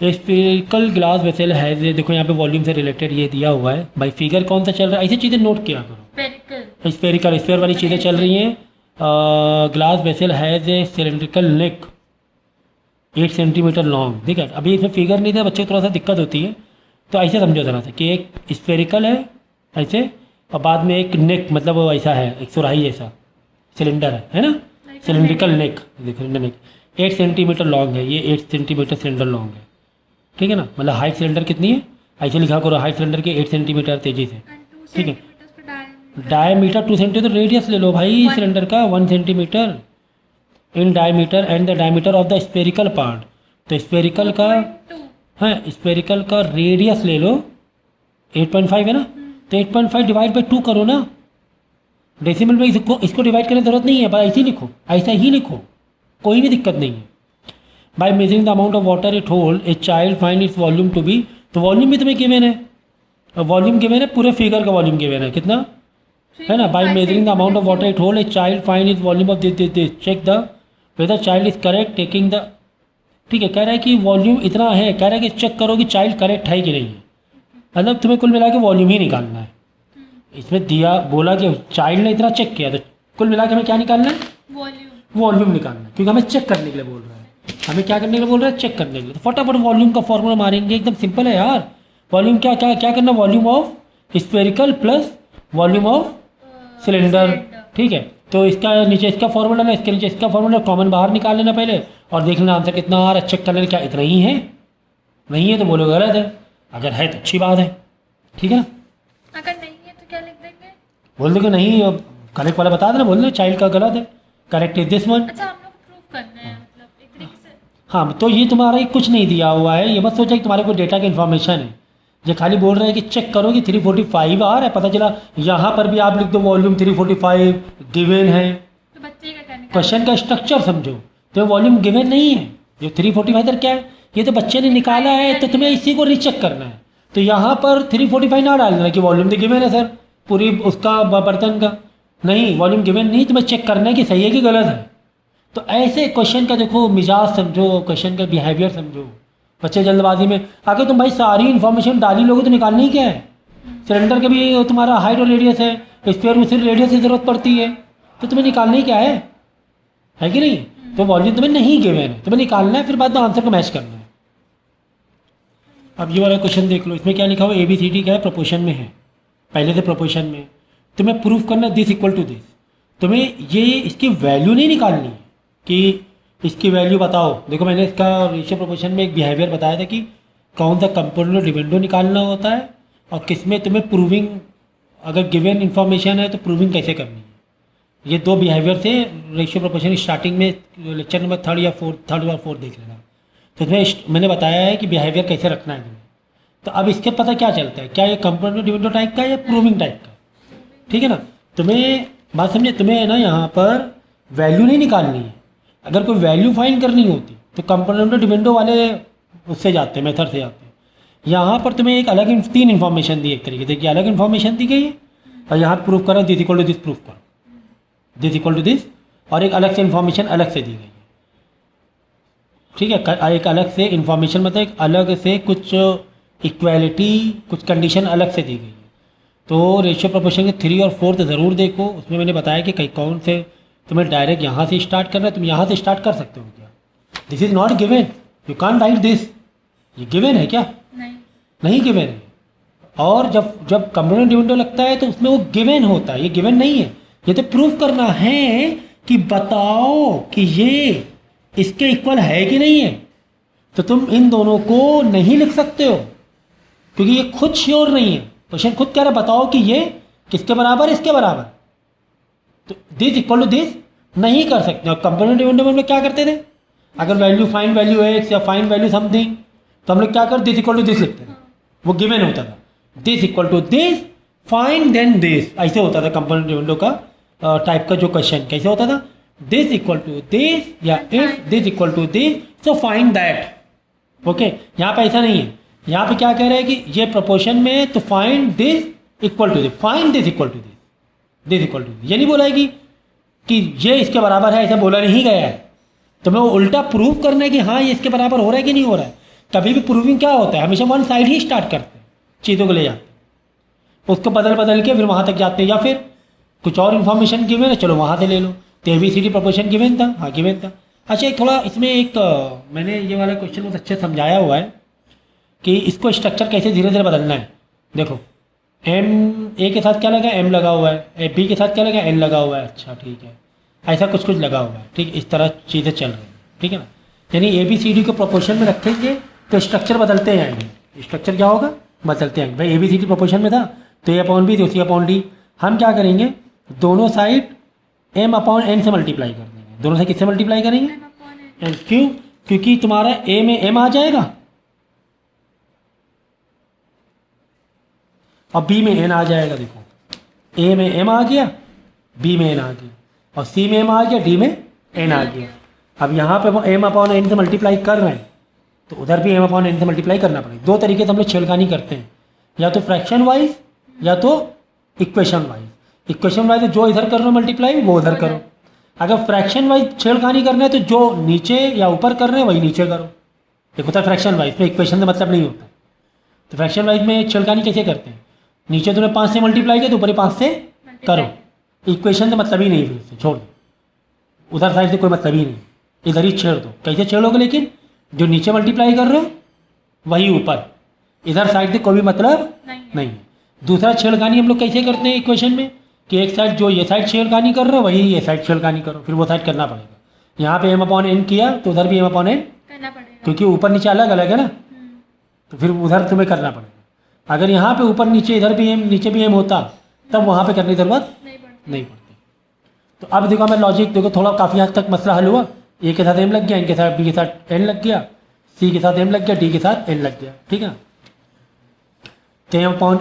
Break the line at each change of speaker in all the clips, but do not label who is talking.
Spherical glass vessel है, देखो यहाँ पे वॉल्यूम से रिलेटेड ये दिया हुआ है भाई। फिगर कौन सा चल रहा है, ऐसी चीज़ें नोट किया करो। स्फेरिकल स्फेयर वाली चीज़ें चल रही हैं। Glass vessel has a cylindrical neck 8 centimetre long. ठीक है, अभी इसमें फिगर नहीं था, बच्चे को थोड़ा सा दिक्कत होती है, तो ऐसे समझो ज़रा सा कि एक स्फेरिकल है ऐसे, और बाद में एक नेक, मतलब वो ऐसा है, एक सुराही जैसा सिलेंडर है ना, सिलेंड्रिकल नेक, देखो नेक 8 सेंटीमीटर लॉन्ग है, ये 8 सेंटीमीटर सिलेंडर लॉन्ग है। ठीक है ना, मतलब हाइट सिलेंडर कितनी है, ऐसे लिखा करो, हाइट सिलेंडर के 8 सेंटीमीटर तेजी से। ठीक है, डायमीटर 2 सेंटीमीटर, रेडियस ले लो भाई सिलेंडर का 1 centimetre in diameter and the diameter of the spherical part. तो स्पेरिकल का, हाँ स्पेरिकल का रेडियस ले लो 8.5 है ना, तो 8.5 डिवाइड बाई 2 करो ना, डेसिमल में इसको डिवाइड करने की जरूरत नहीं है, बस ऐसे ही लिखो, ऐसा ही लिखो, कोई भी दिक्कत नहीं है। By measuring the amount of water it hold a child find its volume to be, तो वॉल्यूम भी तुम्हें गिवन है, वॉल्यूम गिवन है, पूरे फिगर का वॉल्यूम गिवन है कितना है ना। By measuring the amount of water it hold a child find its volume of this, check the whether child is correct taking the. ठीक है, कह रहा है कि वॉल्यूम इतना है, कह रहा है कि चेक करो कि चाइल्ड करेक्ट है कि नहीं है, मतलब तुम्हें कुल मिला के वॉल्यूम ही निकालना है। इसमें दिया बोला कि चाइल्ड ने इतना चेक किया, तो कुल मिला के हमें क्या निकालना है, वॉल्यूम निकालना है, क्योंकि हमें चेक करने के लिए बोल रहा है, हमें क्या करने के लिए बोल रहा है, चेक करने के लिए। तो फटाफट वॉल्यूम का फॉर्मूला मारेंगे, एकदम सिंपल है यार। वॉल्यूम क्या क्या क्या करना, volume of spherical plus volume of cylinder. ठीक है, तो इसका नीचे इसका फॉर्मूला ना, इसके नीचे इसका फॉर्मूला, कॉमन बाहर निकाल लेना पहले, और देख लेना आंसर कितना आ रहा है, चेक कर लेना क्या इतना ही है, नहीं है तो बोलो गलत है, अगर है तो अच्छी बात है। ठीक है ना,
अगर नहीं है तो क्या लिख देंगे,
बोल दो कि नहीं, अब करेक्ट वाला बता देना, बोल दो चाइल्ड का गलत है, करेक्ट इज दिस वन।
अच्छा हम लोग प्रूव करना है, मतलब एक तरीके से।
हाँ, तो ये तुम्हारा ये कुछ नहीं दिया हुआ है, ये मत सोचा कि तुम्हारे को डेटा की इन्फॉर्मेशन है, ये खाली बोल रहे हैं कि चेक करो कि 345 आ रहा है, पता चला यहाँ पर भी आप लिख दो वॉल्यूम 345 गिवन है।
तो बच्चे का क्या निकालना,
क्वेश्चन का स्ट्रक्चर समझो, तो वॉल्यूम गिवन नहीं है, जो 345 इधर क्या है, ये तो बच्चे ने निकाला है, तो तुम्हें इसी को रीचेक करना है। तो यहाँ पर 345 ना डालना कि वॉल्यूम तो गिवन है सर पूरी उसका बर्तन का, नहीं वॉल्यूम गिवन नहीं, तुम्हें चेक करना है कि सही है कि गलत है। तो ऐसे क्वेश्चन का देखो मिजाज समझो, क्वेश्चन का बिहेवियर समझो। बच्चे जल्दबाजी में आके तुम भाई सारी इन्फॉर्मेशन डाली लोगे तो निकालनी ही क्या है, सिलेंडर के भी तुम्हारा हाइट और रेडियस है, स्क्वायर में सिर्फ रेडियस की जरूरत पड़ती है, तो तुम्हें निकालना ही क्या है कि नहीं। तो वॉल्यूम तुम्हें नहीं गिवन है, तुम्हें निकालना है, फिर बाद में आंसर को मैच करना है। अब ये वाला क्वेश्चन देख लो, इसमें क्या लिखा हुआ, ABCD क्या है, प्रोपोर्शन में है, पहले से प्रोपोर्शन में। तुम्हें प्रूफ करना दिस इक्वल टू दिस, तुम्हें ये इसकी वैल्यू नहीं निकालनी है कि इसकी वैल्यू बताओ। देखो मैंने इसका रेशियो प्रोपोर्शन में एक बिहेवियर बताया था कि कौन सा कंपोनेंट डिविडेंडो निकालना होता है, और किस में तुम्हें प्रूविंग, अगर गिवन इन्फॉर्मेशन है तो प्रूविंग कैसे करनी है। ये दो बिहेवियर से रेशियो प्रोपोर्शन स्टार्टिंग में लेक्चर नंबर 3 या 4 देख लेना। तो इसमें मैंने बताया है कि बिहेवियर कैसे रखना है तुम्हें। तो अब इसके पता क्या चलता है, क्या ये कंपोनेंट डिविडेंडो टाइप का या प्रूविंग टाइप का। ठीक है ना, तुम्हें बात समझे, तुम्हें ना यहाँ पर वैल्यू नहीं निकालनी है। अगर कोई वैल्यू फाइंड करनी होती तो कंपोनेंट डिविडेंडो वाले उससे जाते हैं, मेथड से जाते हैं। यहाँ पर तुम्हें एक अलग 3 इन्फॉर्मेशन दी, एक तरीके से कि अलग इन्फॉर्मेशन दी गई है, और यहाँ प्रूफ करो this equal to this, proof करो दिस इक्वल टू दिस, और एक अलग से इन्फॉर्मेशन अलग से दी गई है। ठीक है, एक अलग से इन्फॉर्मेशन मतलब एक अलग से कुछ इक्वालिटी, कुछ कंडीशन अलग से दी गई है। तो रेशियो प्रोपोर्शन के 3 और 4 तो ज़रूर देखो, उसमें मैंने बताया कि कई कौन से तुम्हें डायरेक्ट यहाँ से स्टार्ट करना है, तुम यहाँ से स्टार्ट कर सकते हो क्या, this is not given, you can't right this, ये गिवन है क्या, नहीं गिवन है। और जब कंपोनेंट डिविडेंडो लगता है तो उसमें वो गिवन होता है, ये गिवन नहीं है। ये तो प्रूफ करना है कि बताओ कि ये इसके इक्वल है कि नहीं है। तो तुम इन दोनों को नहीं लिख सकते हो क्योंकि ये खुद श्योर नहीं है। क्वेश्चन खुद कह रहा है बताओ कि ये किसके बराबर, इसके बराबर। तो दिस इक्वल टू दिस नहीं कर सकते। और कंपोनेंट डिविडेंडो में हम लोग क्या करते थे, अगर वैल्यू फाइंड वैल्यू एक्स या फाइंड वैल्यू समथिंग, तो हम लोग क्या कर दिस इक्वल टू दिस लिखते थे, वो गिवन होता था। This equal to this find then this, ऐसे होता था कंपोनेंट डिविडेंडो का टाइप का जो क्वेश्चन कैसे होता था, दिस इक्वल टू दिस या if this equal to this so find that. Okay, यहाँ पे ऐसा नहीं है, यहाँ पे क्या कह रहे हैं कि ये प्रोपोर्शन में है तो find this equal to this, find this equal to this, this equal to this. ये नहीं बोला है कि ये इसके बराबर है, ऐसा बोला नहीं गया है। तो मैं वो उल्टा प्रूफ करना है कि हाँ ये इसके बराबर हो रहा है कि नहीं हो रहा है। कभी भी प्रूविंग क्या होता है, हमेशा वन साइड ही स्टार्ट करते हैं, चीज़ों को ले जाते हैं, उसको बदल बदल के फिर वहाँ तक जाते हैं, या फिर कुछ और इन्फॉर्मेशन गिवन है, चलो वहाँ से ले लो। तो ABCD प्रोपोर्शन गिवन था, हाँ गिवन था। अच्छा एक थोड़ा इसमें एक मैंने ये वाला क्वेश्चन बहुत अच्छे से समझाया हुआ है कि इसको स्ट्रक्चर कैसे धीरे धीरे बदलना है। देखो A के साथ क्या लगा, M लगा हुआ है, B के साथ क्या लगा, N लगा हुआ है, अच्छा ठीक है, ऐसा कुछ कुछ लगा हुआ है, ठीक, इस तरह चीज़ें चल रही हैं, ठीक है ना। यानी ABCD को प्रोपोर्शन में रखेंगे तो स्ट्रक्चर बदलते जाएंगे, स्ट्रक्चर क्या होगा, बदलते आएंगे। भाई ABCD प्रोपोर्शन में था तो A/B तो C/D, हम क्या करेंगे, दोनों साइड M/N से मल्टीप्लाई कर देंगे। दोनों से किससे मल्टीप्लाई करेंगे,
M/N।
N। क्यों, क्योंकि तुम्हारा A में M आ जाएगा और B में N आ जाएगा। देखो A में M आ गया, B में N आ गया, और C में M आ गया, D में N आ गया। अब यहाँ पे वो M/N से मल्टीप्लाई कर रहे हैं तो उधर भी M/N से मल्टीप्लाई करना पड़ेगा। दो तरीके से हम लोग छेड़खानी करते हैं, या तो फ्रैक्शन वाइज या तो इक्वेशन वाइज। इक्वेशन वाइज जो इधर कर रहे हो मल्टीप्लाई वो उधर करो, अगर फ्रैक्शन वाइज छेड़खानी करना है तो जो नीचे या ऊपर कर रहे हैं वही नीचे करो। एक होता है फ्रैक्शन वाइज में इक्वेशन से मतलब नहीं होता। तो फ्रैक्शन वाइज में छेड़खानी कैसे करते हैं, नीचे तुमने 5 से मल्टीप्लाई किया तो ऊपर ही 5 से करो, इक्वेशन से मतलब ही नहीं, फिर से छोड़ दो, उधर साइड से कोई मतलब ही नहीं, इधर ही छेड़ दो। कैसे छेड़ोगे, लेकिन जो नीचे मल्टीप्लाई कर रहे हो वही ऊपर, इधर साइड से कोई भी मतलब नहीं है। दूसरा छेड़खानी हम लोग कैसे करते हैं इक्वेशन में कि एक साइड जो ये साइड छेड़खानी कर रहे हो वही ये साइड छेड़खानी करो, फिर वो साइड करना पड़ेगा। यहाँ पे M/N किया तो उधर भी M/N
करना पड़ेगा,
क्योंकि ऊपर नीचे अलग अलग है ना, तो फिर उधर तुम्हें करना पड़ेगा। अगर यहाँ पे ऊपर नीचे इधर भी M नीचे भी M होता तब वहाँ पे करने की ज़रूरत नहीं पड़ती। तो अब देखो मैं लॉजिक देखो, थोड़ा काफ़ी हद तक मसला हल हुआ। A के साथ M लग गया, N के साथ B के साथ N लग गया, C के साथ M लग गया, D के साथ N लग गया, ठीक है ना। तो M/A/N/B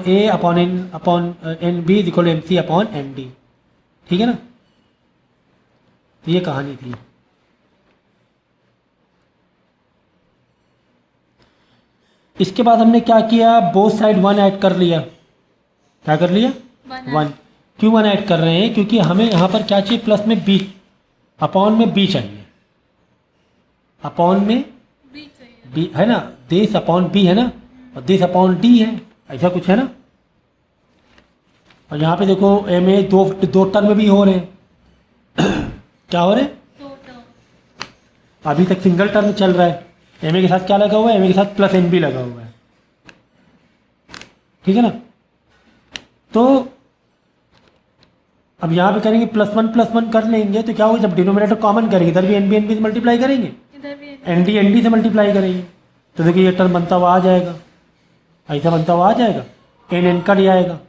= MC/MD, ठीक है ना। तो ये कहानी थी। इसके बाद हमने क्या किया, बोथ साइड 1 ऐड कर लिया। क्या कर लिया, 1। क्यों 1 ऐड कर रहे हैं, क्योंकि हमें यहाँ पर क्या चाहिए, प्लस में B, अपॉन में B चाहिए, अपॉन में
B चाहिए,
B है ना, दिस अपॉन B है ना, और दिस अपॉन D है, ऐसा कुछ है ना। और यहाँ पे देखो M ए दो टर्म भी हो रहे हैं क्या हो रहे हैं,
2 टर्म।
अभी तक सिंगल टर्म चल रहा है। M ए के साथ क्या लगा हुआ है, M ए के साथ प्लस NB लगा हुआ है, ठीक है ना। तो अब यहाँ पे करेंगे +1 कर लेंगे तो क्या होगा, जब डिनोमिनेटर कॉमन करेंगे इधर भी NB से मल्टीप्लाई करेंगे,
इधर भी
ND से मल्टीप्लाई करेंगे, तो देखिए ये टर्म बनता हुआ आ जाएगा, ऐसा बनता हुआ आ जाएगा, N कट जाएगा,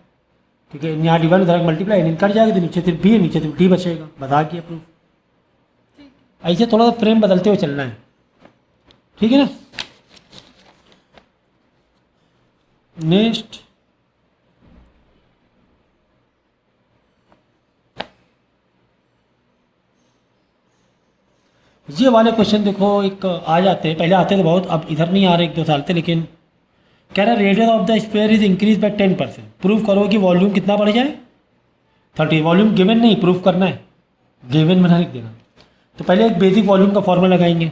ठीक है। यहाँ D1 उधर मल्टीप्लाई N कट जाएगा तो नीचे सिर्फ B है, नीचे सिर्फ D बचेगा, बता किया प्रूफ।
ठीक
ऐसे थोड़ा सा फ्रेम बदलते हुए चलना है, ठीक है ना। नेक्स्ट ये वाले क्वेश्चन देखो, एक आ जाते हैं, पहले आते थे बहुत, अब इधर नहीं आ रहे 1-2 साल से, लेकिन कह रहा है radius of the sphere is increase by 10%। Proof करो कि वॉल्यूम कितना बढ़ जाए, 30। वॉल्यूम गिवन नहीं, प्रूफ करना है, गिवन बना लिख देना। तो पहले एक बेसिक वॉल्यूम का फॉर्मूला लगाएंगे,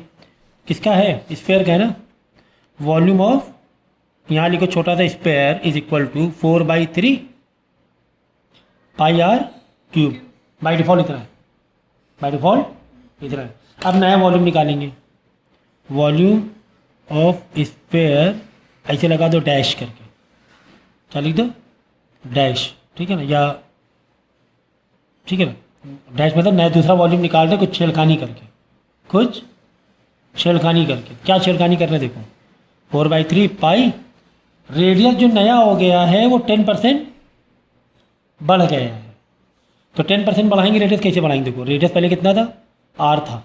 किसका है, स्फीयर का है ना। वॉल्यूम ऑफ, यहाँ लिखो छोटा सा sphere is equal to 4/3 πr³ by default इतना है, बाई डिफॉल्ट इतना है। अब नया वॉल्यूम निकालेंगे, वॉल्यूम ऑफ स्फीयर ऐसे लगा दो डैश करके, क्या लिख दो, डैश, ठीक है ना, या ठीक है ना, डैश मतलब नया दूसरा वॉल्यूम निकाल दो कुछ छेड़खानी करके, कुछ छेड़खानी करके। क्या छेड़खानी करना देखो, 4/3 पाई, रेडियस जो नया हो गया है वो 10% बढ़ गया है, तो 10% बढ़ाएंगे, रेडियस कैसे बढ़ाएंगे, देखो रेडियस पहले कितना था, R था,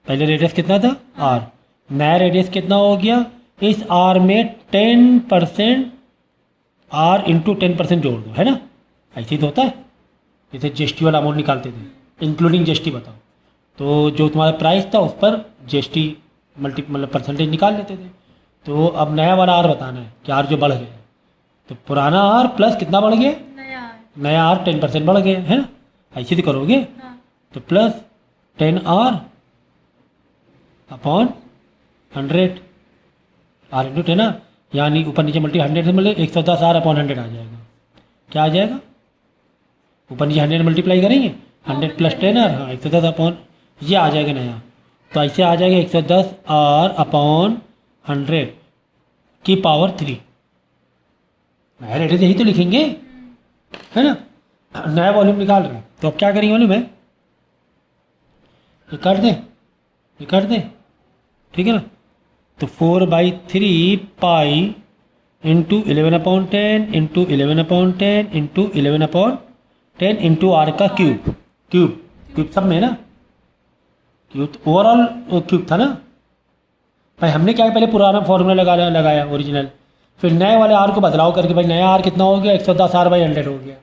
पहले रेडियस कितना था, R, नया रेडियस कितना हो गया, इस R में 10% R इंटू 10% जोड़ दो, है ना, ऐसे ही तो होता है। जैसे GST वाला अमाउंट निकालते थे, इंक्लूडिंग GST बताओ, तो जो तुम्हारा प्राइस था उस पर GST मतलब परसेंटेज निकाल लेते थे। तो अब नया वाला R बताना है कि R जो बढ़ गया, तो पुराना R प्लस कितना बढ़ गया, नया R 10% बढ़ गया, है ना, ऐसे तो करोगे।
हाँ।
तो plus 10R upon 100, are into 10 ना, यानी ऊपर नीचे मल्टी 100 से मल्टी 110 आर अपॉन 100 आ जाएगा। क्या आ जाएगा? ऊपर नीचे 100 मल्टीप्लाई करेंगे, 100 प्लस 10 आर, हाँ 110 अपॉन, ये आ जाएगा नया। तो ऐसे आ जाएगा 110 आर अपॉन 100 की पावर 3। नया रेट यही तो लिखेंगे, है ना। नया वॉल्यूम निकाल रहे हैं, तो अब क्या करेंगे मालूम है, ये काट दें, ठीक है ना। तो 4/3 pi into 11/10 into 11/10 into 11/10 into r का क्यूब सब में ना, क्यूब तो ओवरऑल क्यूब था ना भाई। हमने क्या है, पहले पुराना फॉर्मूला लगाया ओरिजिनल, फिर नए वाले आर को बदलाव करके भाई नया आर कितना हो गया, 110 आर बाई 100 हो गया।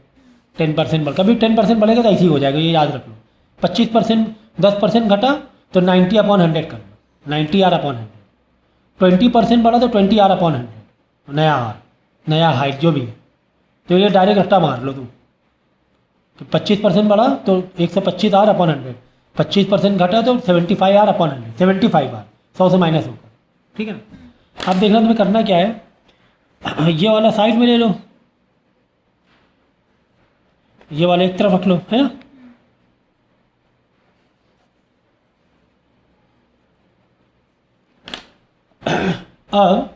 10% बढ़, कभी 10% बढ़ेगा तो ऐसे ही हो जाएगा, ये याद रख लो। 25% 10% घटा तो 90 अपॉन 100 कर लो, 90 आर अपॉन 100। 20% बढ़ा तो 20 आर अपॉन 100, नया आर, नया हाइट जो भी है। तो ये डायरेक्ट रट्टा मार लो तुम, तो 25% बढ़ा तो 125 आर अपॉन 100, 25% घटा तो 75 आर अपॉन 100, 75 आर 100 से माइनस होकर, ठीक है ना। अब देखना तुम्हें करना क्या है, ये वाला साइड में ले लो, ये वाला एक तरफ रख लो, है ना। अब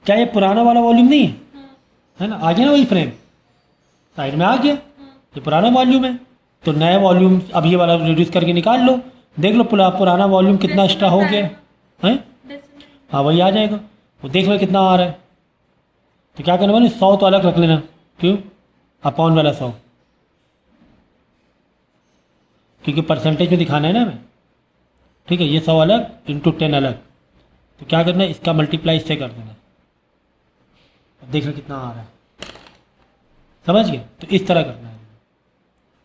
क्या ये पुराना वाला वॉल्यूम नहीं है, है ना, आ गया ना वही फ्रेम, साइड में आ गया, ये पुराना वॉल्यूम है। तो नया वॉल्यूम अब ये वाला रिड्यूस करके निकाल लो, देख लो पुराना वॉल्यूम कितना एक्स्ट्रा हो गया है, हाँ वही आ जाएगा। वो देख लो कितना आ रहा है। तो क्या करना है, 100 तो अलग रख लेना, क्यों, अपॉन वाला 100, क्योंकि परसेंटेज में दिखाना है ना हमें, ठीक है। ये 100 अलग इंटू 10 अलग, तो क्या करना है, इसका मल्टीप्लाई इससे कर देना, देखना कितना आ रहा है, समझ गए। तो इस तरह करना है।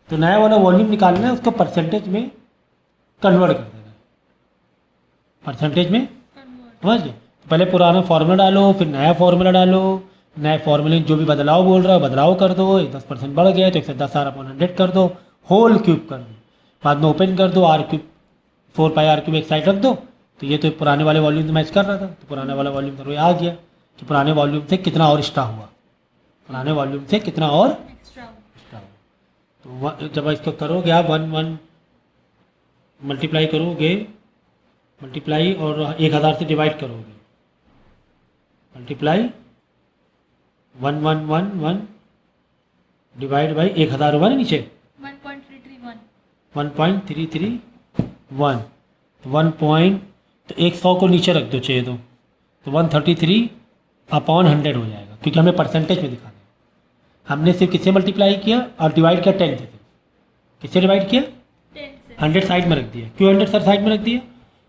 तो नया वाला वॉल्यूम निकालना है, उसको परसेंटेज में कन्वर्ट कर देना है, परसेंटेज में, समझ गए। तो पहले पुराना फार्मूला डालो, फिर नया फार्मूला डालो, नए फार्मूले जो भी बदलाव बोल रहा है बदलाव कर दो, 10% बढ़ गया तो 110 आर अपॉन 100 कर दो, होल क्यूब कर दो, बाद में ओपन कर दो, r cube 4 pi r cube एक साइड रख दो। तो ये तो पुराने वाले वॉल्यूम से मैच कर रहा था, तो पुराने वाला वॉल्यूम तो आ गया। तो पुराने वॉल्यूम से कितना और एक्स्ट्रा हुआ, पुराने वॉल्यूम से कितना और एक्स्ट्रा हुआ। तो जब इसको करोगे आप 1 मल्टीप्लाई करोगे, मल्टीप्लाई और 1000 से डिवाइड करोगे, मल्टीप्लाई 1 डिवाइड बाई 1000 होगा ना नीचे 1.331 तो 100 को नीचे रख दो चाहिए तो 133 अपॉन 100 हो जाएगा, क्योंकि हमें परसेंटेज में दिखाना है। हमने सिर्फ किससे मल्टीप्लाई किया और डिवाइड किया 10 से, किससे डिवाइड किया 100 साइड में रख दिया। क्यों 100 सर साइड में रख दिया,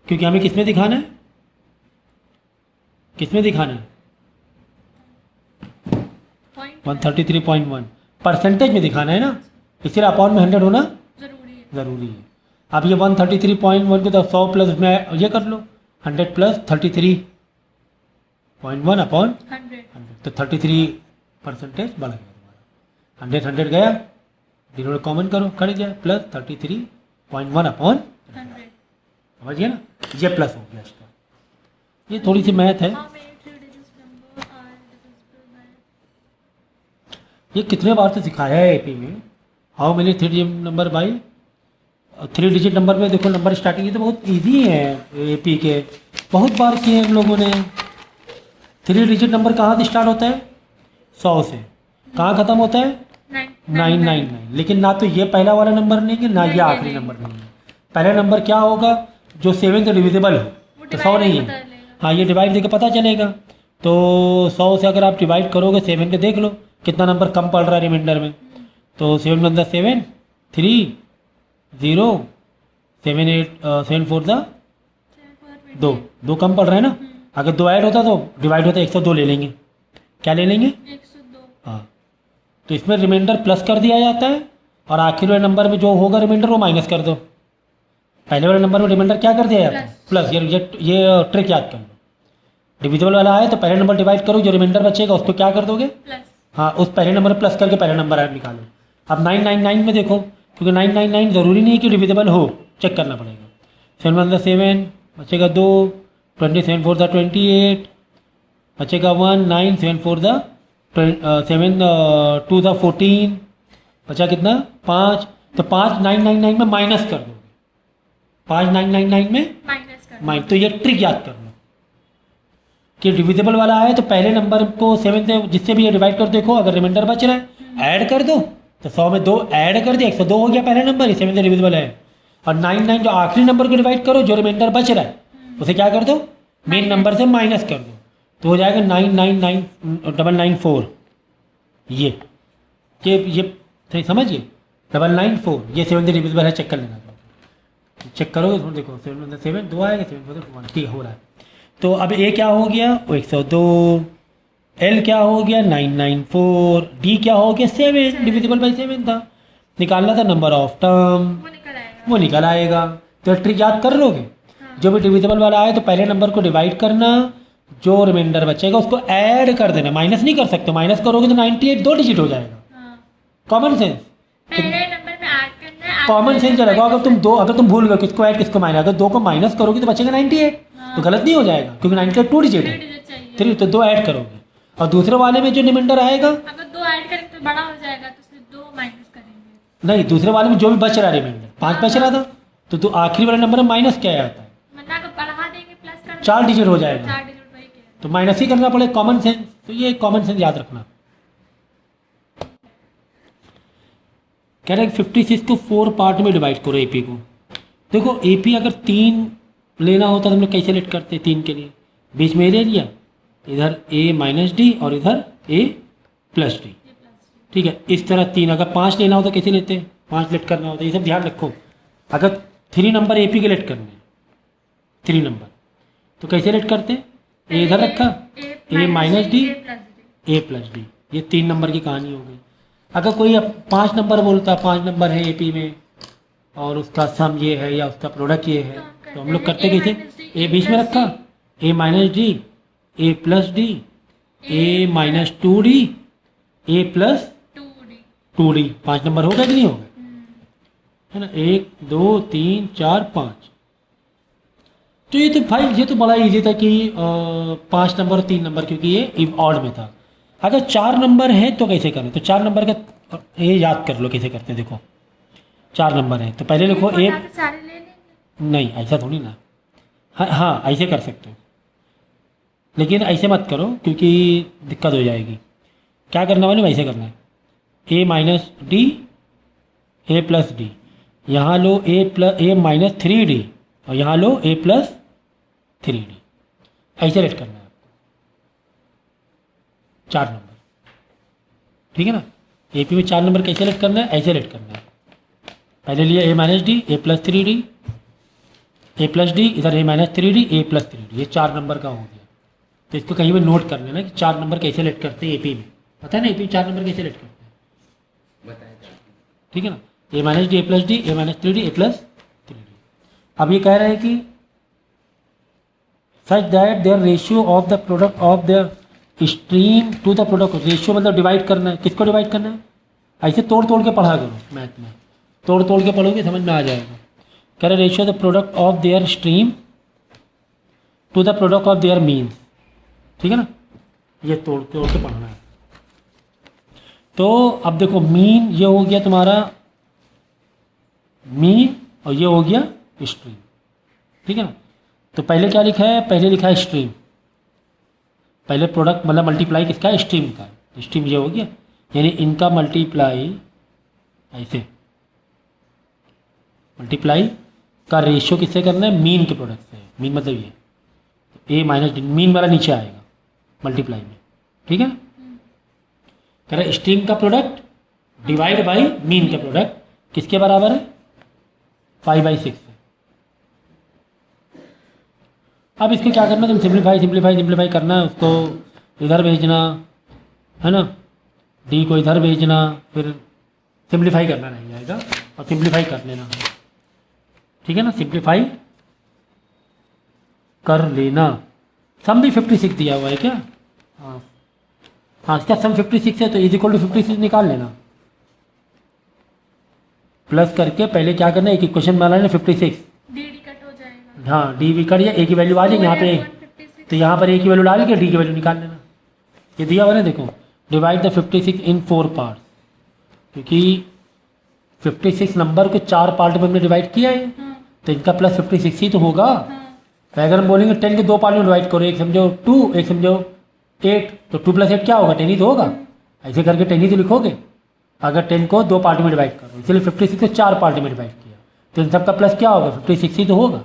क्योंकि हमें किस में दिखाना है, किस में दिखाना है 133.1 परसेंटेज में दिखाना है ना, इसलिए अपॉन में 100 होना ज़रूरी है। अब ये 133.1 को तो 100 प्लस में ये कर लो, 100 प्लस 33.1 अपॉन 100, तो 33% बढ़ गया तुम्हारा। 100 गया, जीरो कॉमन करो, कट गया, प्लस 33.1 अपॉन 100, समझ गया ना। ये प्लस हो गया इसका, ये थोड़ी सी मैथ है। ये कितने बार तो सिखाया है एपी में, how many 3 digit number by 3 digit number में देखो नंबर स्टार्टिंग, ये तो बहुत इजी है एपी के, बहुत बार किए हम लोगों ने। 3 डिजिट नंबर कहाँ से स्टार्ट होता है 100 से, कहाँ ख़त्म होता है 999। लेकिन ना तो ये पहला वाला नंबर नहीं है, ना ये आखिरी नंबर नहीं है। पहला नंबर क्या होगा, जो 7 से डिविजिबल हो, तो 100 नहीं है, हाँ ये डिवाइड देकर पता चलेगा। तो 100 से अगर आप डिवाइड करोगे 7 के, देख लो कितना नंबर कम पड़ रहा है रिमाइंडर में। तो 7 + 7 3 0 7 8 7 4 2 कम पड़ रहा है ना। अगर 2 ऐड होता तो डिवाइड होता 102 ले लेंगे, क्या ले लेंगे
102,
हाँ। तो इसमें रिमाइंडर प्लस कर दिया जाता है और आखिर वाले नंबर में जो होगा रिमाइंडर वो माइनस कर दो। पहले वाले नंबर में रिमाइंडर क्या कर दिया जाता है प्लस। ये ट्रिक याद कर लो, डिविजिबल वाला आए तो पहले नंबर डिवाइड करो, जो रिमाइंडर बचेगा उसको क्या कर दोगे
प्लस,
हाँ उस पहले नंबर प्लस करके पहला नंबर ऐड निकालो। अब 999 में देखो, क्योंकि 999 ज़रूरी नहीं है कि डिविजिबल हो, चेक करना पड़ेगा। 7 + 7 बचेगा 2, 27 4 द 28, बचेगा 1, 9 7 4 द 7 2 द 14, बचा कितना 5, तो 5 999 में माइनस कर दोगे, 5 999 में
माइनस कर
माइनस, तो ये ट्रिक याद कर लो कि डिविजिबल वाला है तो पहले नंबर को 7 से जिससे भी ये डिवाइड कर देखो, अगर रिमाइंडर बच रहा है ऐड कर दो, तो 100 में 2 ऐड कर दिया 102 हो गया पहला नंबर, 7 से डिविजिबल है। और 99 जो आखिरी नंबर को डिवाइड करो, जो रिमाइंडर बच रहा है उसे क्या कर दो, मेन नंबर से माइनस कर दो, तो हो जाएगा 999994, ये सही समझिए 994, ये 7 से डिविजिबल है, चेक कर लेना, चेक करोगे तो देखो 7 7 2 आएगा, 7 1, ठीक हो रहा है। तो अब ए क्या हो गया, वो 102, एल क्या हो गया 994, डी क्या हो गया 7, डिविजिबल बाई 7 था, निकालना था नंबर ऑफ टर्म,
वो निकल आएगा।
वो निकल आएगा। तो ट्रिक याद कर लोगे, जो भी डिविजिबल वाला आए तो पहले नंबर को डिवाइड करना, जो रिमाइंडर बचेगा उसको ऐड कर देना, माइनस नहीं कर सकते, माइनस करोगे तो 98 2 डिजिट हो जाएगा,
हाँ,
कॉमन सेंस,
पहले नंबर में ऐड करना है,
कॉमन सेंस रहेगा। अगर तुम भूल गए किसको ऐड किसको माइनस, अगर 2 को माइनस करोगे तो बचेगा 98, तो गलत नहीं हो जाएगा क्योंकि 98 2 डिजिट है,
3 डिजिट चाहिए।
3, तो 2 ऐड करोगे। और दूसरे वाले में जो रिमाइंडर आएगा,
अगर 2 ऐड करेंगे तो बड़ा हो जाएगा, तो उसमें 2 माइनस करेंगे,
नहीं दूसरे वाले में जो भी बच रहा है रिमाइंडर 5 बच रहा था, तो आखिरी वाले नंबर में माइनस क्या आता है,
वरना अगर बढ़ा देंगे प्लस कर
4 डिजिट हो जाएगा,
4 डिजिट वही कह
तो माइनस ही करना पड़ेगा, कॉमन सेंस। तो ये कॉमन सेंस याद रखना। कह रहे हैं 56 को 4 पार्ट में डिवाइड करो एपी को। देखो एपी अगर 3 लेना होता तो हम लोग कैसे लेट करते, 3 के लिए बीच में ले लिया, इधर a माइनस डी और इधर a प्लस डी, ठीक है। इस तरह 3, अगर 5 लेना होता कैसे लेते, 5 लेट करना होता, ये सब ध्यान रखो। अगर 3 नंबर एपी के लेट करने हैं, 3 नंबर तो कैसे लेट करते, ए इधर रखा, a minus d a plus D, ये 3 नंबर की कहानी हो गई। अगर कोई अब 5 नंबर बोलता, 5 नंबर है एपी में और उसका सम ये है या उसका प्रोडक्ट ये है, तो हम लोग करते कैसे, ए बीच में रखा, a minus d a plus d, a minus 2d a plus 2d, 5 number हो गए कि नहीं हो गए, है ना, 1 2 3 4 5। तो ये तो भाई ये तो बड़ा इजी था कि 5 नंबर और 3 नंबर, क्योंकि ये ऑड में था। अगर 4 नंबर है तो कैसे करें, तो 4 नंबर का ये याद कर लो कैसे करते हैं। देखो 4 नंबर है तो पहले लिखो ए,
सारे ले लेंगे,
नहीं ऐसा थोड़ी ना, हाँ ऐसे कर सकते हो, लेकिन ऐसे मत करो क्योंकि दिक्कत हो जाएगी। क्या करना वाले वैसे करना है, a minus d a plus D, यहाँ लो a माइनस 3d और यहाँ लो a प्लस 3d, ऐसे रेट करना है आपको 4 नंबर, ठीक है ना। एपी में 4 नंबर कैसे रेट करना है, ऐसे रेट करना है। पहले लिया a minus d a plus 3d, a plus D, इधर a minus 3d a plus 3d, ये 4 नंबर का हो गया। तो इसको कहीं भी नोट कर लेना कि 4 नंबर कैसे लेट करते हैं एपी में, पता है ना एपी में 4 नंबर कैसे लेट करते हैं, ठीक है ना। a minus d a plus d a minus 3d a plus 3d। अब ये कह रहे हैं कि such that their ratio of the product of their stream to the product, ratio मतलब डिवाइड करना है, किसको डिवाइड करना है, ऐसे तोड़ तोड़ के पढ़ा करो, मैथ में तोड़ तोड़ के पढ़ोगे समझ में आ जाएगा। कह रहे ratio the product of their stream to the product of their means, ठीक है ना, ये तोड़ तोड़ के पढ़ना है। तो अब देखो मीन ये हो गया तुम्हारा मीन और ये हो गया स्ट्रीम, ठीक है ना। तो पहले क्या लिखा है, पहले लिखा है स्ट्रीम, पहले प्रोडक्ट मतलब मल्टीप्लाई किसका है, स्ट्रीम का, स्ट्रीम ये हो गया, यानी इनका मल्टीप्लाई ऐसे, मल्टीप्लाई का रेशियो किससे करना है, मीन के प्रोडक्ट से, मीन मतलब ये a माइनस डी, मीन वाला नीचे आएगा मल्टीप्लाई में, ठीक है ना। कह रहा स्ट्रीम का प्रोडक्ट डिवाइड बाई मीन का प्रोडक्ट किसके बराबर है, 5/6 है। अब इसको क्या करना है, तुम सिंप्लीफाई करना है, उसको इधर भेजना है ना, डी को इधर भेजना, फिर सिंप्लीफाई करना रह जाएगा और सिंप्लीफाई कर लेना, ठीक है ना, सिंप्लीफाई कर लेना। सम भी 56 दिया हुआ है क्या, हाँ हाँ इसका सम 56 है तो इज इक्वल टू 56 निकाल लेना, प्लस करके पहले क्या करना है, एक इक्वेशन बनाना है 56,
डी कट हो जाएगा,
हाँ डी कर दिया, ए की वैल्यू आ जाएगी यहाँ पे,
156
तो यहाँ पर ए की वैल्यू डाल के डी की वैल्यू निकाल लेना। ये दिया हुआ ना, देखो डिवाइड द 56 इन 4 पार्ट, क्योंकि 56 नंबर को 4 पार्ट में हमने डिवाइड किया है, तो इनका प्लस 56 ही तो होगा। तो अगर हम बोलेंगे 10 के 2 पार्ट में डिवाइड करो, एक समझो 2 एक समझो 8, तो 2 + 8 क्या होगा, 10 ही तो होगा। ऐसे करके 10 ही तो लिखोगे अगर 10 को 2 पार्ट में डिवाइड करो, इसलिए 56 को 4 पार्ट में डिवाइड किया, तो इन सबका प्लस क्या होगा, 56 ही तो होगा।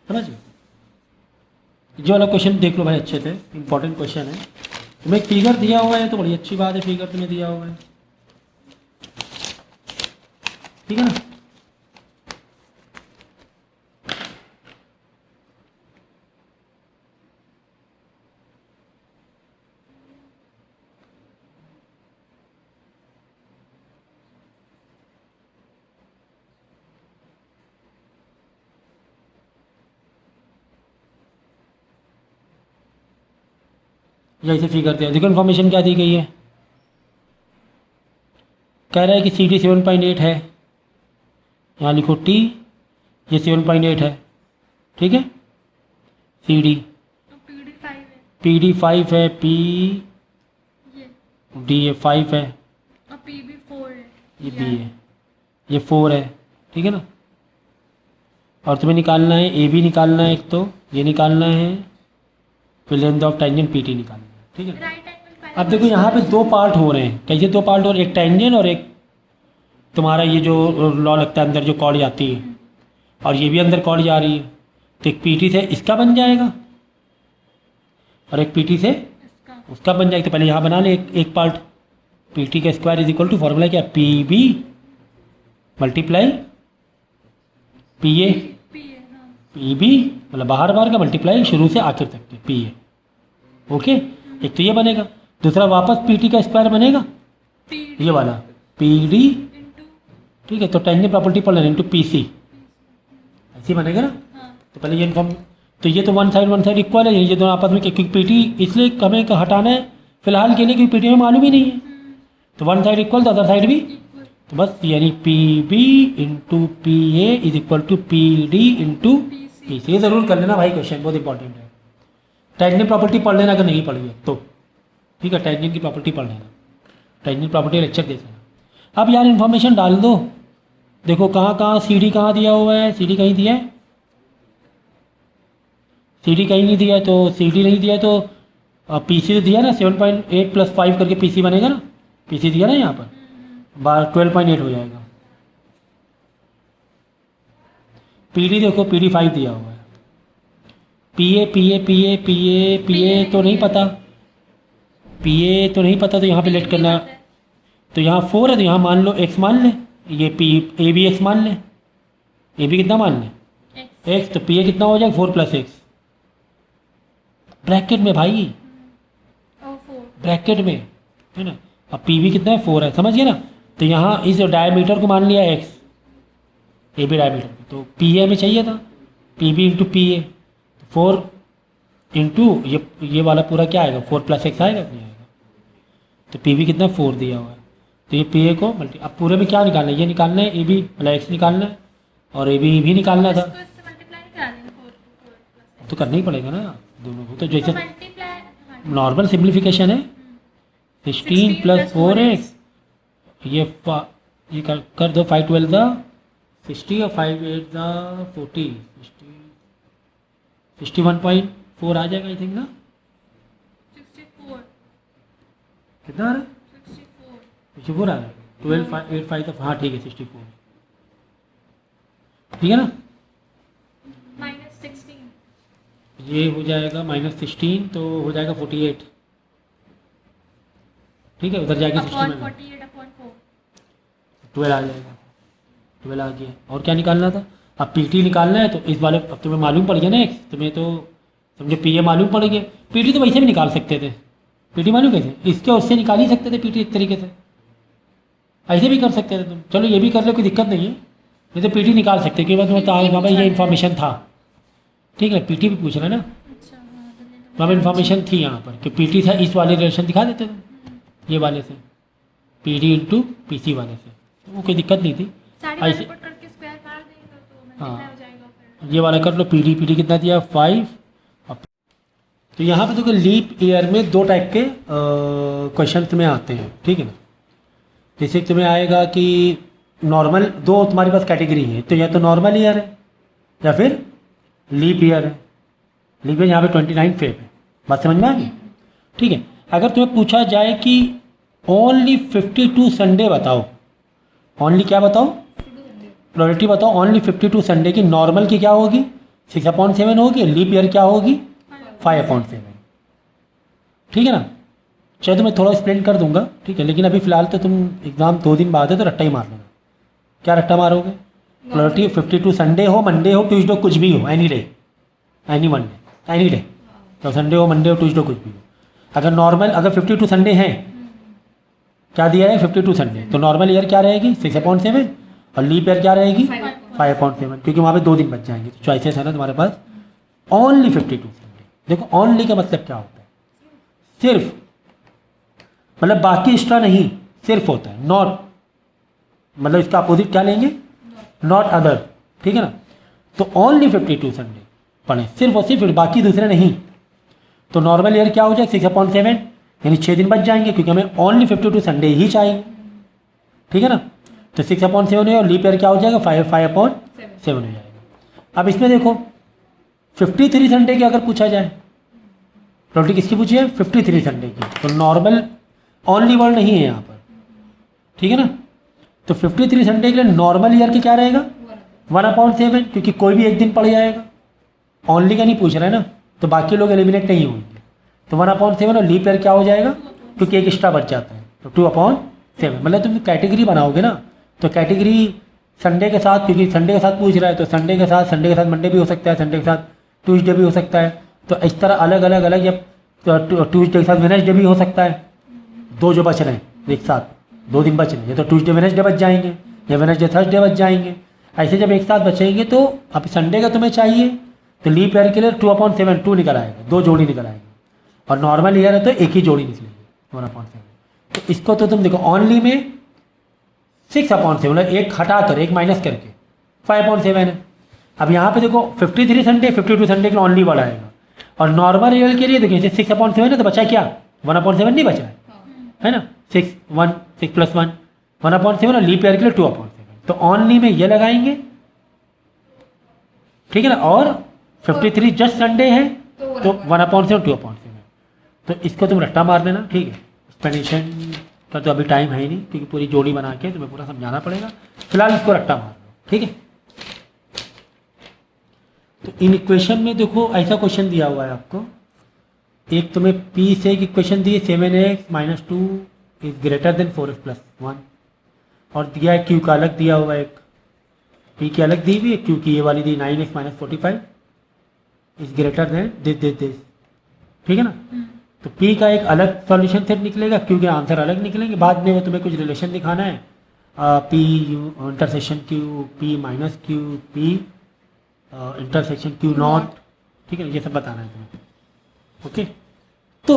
समझ जो वाला क्वेश्चन देख लो भाई अच्छे से, इंपॉर्टेंट क्वेश्चन है। तुम्हें एक फिगर दिया हुआ है तो बड़ी अच्छी बात है, फिगर तुम्हें दिया हुआ है, ठीक है ना। जैसे फिगर दिया, देखो इन्फॉर्मेशन क्या दी गई है, कह रहा है कि सी डी 7.8 है, यहाँ लिखो टी, ये 7.8 है, ठीक है। सी डी
तो PD 5 है,
पी डी 5 है, पी
ये
डी ये 5 है,
और PB 4 है,
ये बी है, ये 4 है, ठीक है ना। और तुम्हें निकालना है ए बी निकालना है, एक तो ये निकालना है, फिर length of tangent P T निकालना है, ठीक है।
राइट एंगल
अब देखो यहाँ पे 2 पार्ट हो रहे हैं, कैसे 2 पार्ट हो रहे हैं, एक टेंजेंट और एक तुम्हारा ये जो लॉ लगता है अंदर जो कॉर्ड जाती है, और ये भी अंदर कॉर्ड जा रही है, तो एक पीटी से इसका बन जाएगा और एक पीटी से
इसका
उसका बन जाएगा। तो पहले यहाँ बना ले एक पार्ट, पीटी का square is equal to formula क्या, P B multiply P A,
P है, हाँ
पी बी मतलब बाहर बाहर का मल्टीप्लाई शुरू से आखिर तक के पी ए, ओके। एक तो ये बनेगा, दूसरा वापस पीटी का स्क्वायर बनेगा,
PD
ये वाला पी डी,
into
ठीक है। तो टेंजेंट प्रॉपर्टी पढ़ लेना, इंटू पी सी, ऐसे बनेगा ना।
हाँ
तो पहले ये इन्फॉर्म, तो ये तो वन साइड इक्वल है, ये दोनों आपस में, क्योंकि पीटी इसलिए हमें हटाना है फिलहाल के लिए क्योंकि पीटी में मालूम ही नहीं है, तो वन साइड इक्वल तो अदर साइड भी,
इक्वल
तो बस यानी P B into P A is equal to P D into
PC
P C. ये ज़रूर कर लेना भाई, क्वेश्चन बहुत इंपॉर्टेंट है। टेंजेंट प्रॉपर्टी पढ़ लेना अगर नहीं पढ़ी है तो, ठीक है। टेंजेंट की प्रॉपर्टी पढ़ लेना, टेंजेंट प्रॉपर्टी लेक्चर देख लेना। अब यार इन्फॉर्मेशन डाल दो, देखो कहाँ कहाँ सी डी कहाँ दिया हुआ है, सी डी कहीं दिया है, सी डी कहीं नहीं दिया है, तो सी डी नहीं दिया है तो पी सी तो दिया ना, 7.8 + 5 करके पी सी बनेगा ना, पी सी दिया ना यहाँ पर, 12.8 हो जाएगा। पी डी देखो पी डी 5 दिया हुआ है, P A P A P A P A P A तो नहीं पता, पी ए तो नहीं पता, तो यहाँ पे लेट करना, तो यहाँ 4 है तो यहाँ मान लो x मान ले, ये पी ए बी एक्स मान ले, ए बी कितना मान ले
X
x, तो पी ए कितना हो जाएगा 4 + x ब्रैकेट में भाई,
और 4
ब्रैकेट में है ना। अब पी बी कितना है 4 है, समझ गए ना। तो यहाँ इस डायमीटर को मान लिया x, ए बी डायमीटर, तो पी ए में चाहिए था P B into P A, 4 into ये वाला पूरा क्या आएगा 4 + x आएगा, नहीं आएगा। तो पी बी कितना 4 दिया हुआ है, तो ये पी ए को मल्टी, अब पूरे में क्या निकालना है, ये निकालना है ए बी मतलब एक्स निकालना है, और ए बी भी निकालना था,
इसको इससे मल्टीप्लाई नहीं करा देंगे 4
तो करना ही पड़ेगा ना दोनों को। तो
तो
जैसे
मल्टीप्लाई
नॉर्मल सिंप्लीफिकेशन है, 16 + 4x, ये कर दो 5 12 द 60 और 5 8 द 40, 61.4 आ जाएगा आई थिंक ना,
64
कितना आ रहा है
64
64 आ रहा है, 12 5 8 5 तो हाँ ठीक है 64, ठीक है ना।
-16
ये हो जाएगा -16 तो हो जाएगा 48, ठीक है। उधर जाके 60 में
48/4
12 आ जाएगा, 12 आ गया। और क्या निकालना था, अब पीटी निकालना है, तो इस वाले अब तुम्हें मालूम पड़ गया ना एक्स, तुम्हें तो समझो पी ए मालूम पड़ गया, पीटी तो वैसे भी निकाल सकते थे, पीटी मालूम कैसे, इसके उससे निकाल ही सकते थे पीटी एक तरीके से, ऐसे भी कर सकते थे तुम, चलो ये भी कर लो कोई दिक्कत नहीं है, नहीं तो पीटी निकाल सकते, कि तुम्हें तो बाबा ये इन्फॉर्मेशन था, ठीक है। पीटी भी पूछ रहा है ना,
अच्छा हाँ तो नहीं तो
बाबा इन्फॉर्मेशन थी यहाँ पर कि पीटी था, इस वाले रिलेशन दिखा देते तुम ये वाले से, P D into P C वाले से, तो वो कोई दिक्कत नहीं थी।
सारी
ऐसे
मल्टीप्लाई करके स्क्वायर मार देंगे तो मल्टीप्लाई हो जाएगा
ये वाला कर लो, पीडी पीडी कितना दिया 5। तो यहाँ पे देखो लीप ईयर में दो टाइप के क्वेश्चन तुम्हें आते हैं, ठीक है ना। जैसे तुम्हें आएगा कि नॉर्मल, दो तुम्हारे पास कैटेगरी है, तो या तो नॉर्मल ईयर है या फिर लीप ईयर है। लीप ईयर यहाँ पे 29 फेब है, बात समझ में आ गई, ठीक है। अगर तुम्हें पूछा जाए कि ओनली 52 संडे बताओ, ओनली क्या बताओ, प्रोबेबिलिटी बताओ, ओनली 52 संडे की नॉर्मल की क्या होगी 6/7 होगी, लीप ईयर क्या होगी 5/7, ठीक है ना। चाहे तो मैं थोड़ा एक्सप्लेन कर दूंगा, ठीक है, लेकिन अभी फिलहाल तो तुम एग्ज़ाम 2 दिन बाद है तो रट्टा ही मार लेना। क्या रट्टा मारोगे, प्रोबेबिलिटी 52 संडे हो, मंडे हो, ट्यूसडे, कुछ भी हो, any day, any Monday, any day, तो संडे हो, मंडे हो, ट्यूसडे, कुछ भी हो। अगर नॉर्मल, अगर 52 संडे हैं, क्या दिया है 52 संडे, तो नॉर्मल ईयर क्या रहेगी 6/7 और लीप ईयर क्या रहेगी 5/7, क्योंकि वहाँ पे 2 दिन बच जाएंगे। तो चॉइसेस है ना तुम्हारे पास, ओनली 52 संडे। देखो ओनली का मतलब क्या होता है, सिर्फ, मतलब बाकी एक्स्ट्रा नहीं, सिर्फ होता है, नॉट, मतलब इसका अपोजिट क्या लेंगे, नॉट अदर, ठीक है ना। तो ओनली 52 संडे पढ़ें, सिर्फ और सिर्फ, बाकी दूसरे नहीं। तो नॉर्मल ईयर क्या हो जाएगा 6/7, यानी 6 दिन बच जाएंगे, क्योंकि हमें ओनली 52 संडे ही चाहिए, ठीक है ना। तो 6/7 है और लीप ईयर क्या हो जाएगा 5/7 हो जाएगा। अब इसमें देखो 53 संडे की अगर पूछा जाए, प्रोबेबिलिटी किसकी पूछी है 53 संडे की, तो नॉर्मल ओनली वर्ड नहीं है यहाँ पर, ठीक है ना। तो 53 संडे के लिए नॉर्मल ईयर की क्या रहेगा 1/7, क्योंकि कोई भी एक दिन पड़ जाएगा, ओनली का नहीं पूछ रहा है ना, तो बाकी लोग एलिमिनेट नहीं होंगे। तो 1/7 और लीप ईयर क्या हो जाएगा, क्योंकि एक एक्स्ट्रा बच जाता है, तो 2/7। मतलब तुम कैटेगरी बनाओगे ना, तो कैटेगरी संडे के साथ, क्योंकि संडे के साथ पूछ रहा है, तो संडे के साथ मंडे भी हो सकता है, संडे के साथ ट्यूसडे भी हो सकता है। तो इस तरह अलग अलग अलग, या ट्यूसडे के साथ वेडनेसडे भी हो सकता है, 2 जो बच रहे हैं एक साथ, 2 दिन बच रहे हैं, या तो ट्यूसडे वेडनेसडे बच जाएंगे या वेडनेसडे थर्सडे बच जाएंगे। ऐसे जब एक साथ बचेंगे तो अब संडे का तुम्हें चाहिए, तो लीप ईयर के लिए 2/7 2 निकल आएगा, 2 जोड़ी निकल आएगी, और नॉर्मल ईयर है तो एक ही जोड़ी निकलेगी 1/7। तो इसको तो तुम देखो ओनली में 6/7, मतलब एक हटा कर, एक माइनस करके 5/7 है। अब यहाँ पे देखो 53 संडे, 52 संडे के लिए ओनली वर्ड आएगा, और नॉर्मल ईयर के लिए देखिए 6/7 है, तो बचा क्या 1/7 नहीं बच रहा है ना, 6 + 1 1/7, और लीप ईयर के लिए 2/7। तो ओनली में ये लगाएंगे, ठीक है ना, और 53 जस्ट संडे है तो 1/7 2/7। तो इसको तुम रट्टा मार लेना, ठीक है। एक्सप्लेनेशन का तो अभी टाइम है ही नहीं, क्योंकि पूरी जोड़ी बना के तुम्हें पूरा समझाना पड़ेगा, फिलहाल इसको रट्टा मार लो, ठीक है। तो इन इक्वेशन में देखो ऐसा क्वेश्चन दिया हुआ है आपको, एक तुम्हें पी से एक इक्वेशन दी है 7x - 2 is greater then 4x + 1, और दिया है क्यू का अलग दिया हुआ है, एक पी की अलग दी हुई है, क्यू की ये वाली दी 9x - 45 is greater then this, ठीक है ना। तो पी का एक अलग सॉल्यूशन सेट निकलेगा, क्यू के आंसर अलग निकलेंगे, बाद में वो तुम्हें कुछ रिलेशन दिखाना है, P U intersection Q, P minus Q, P intersection Q not, ठीक है, ये सब बताना है तुम्हें, ओके। तो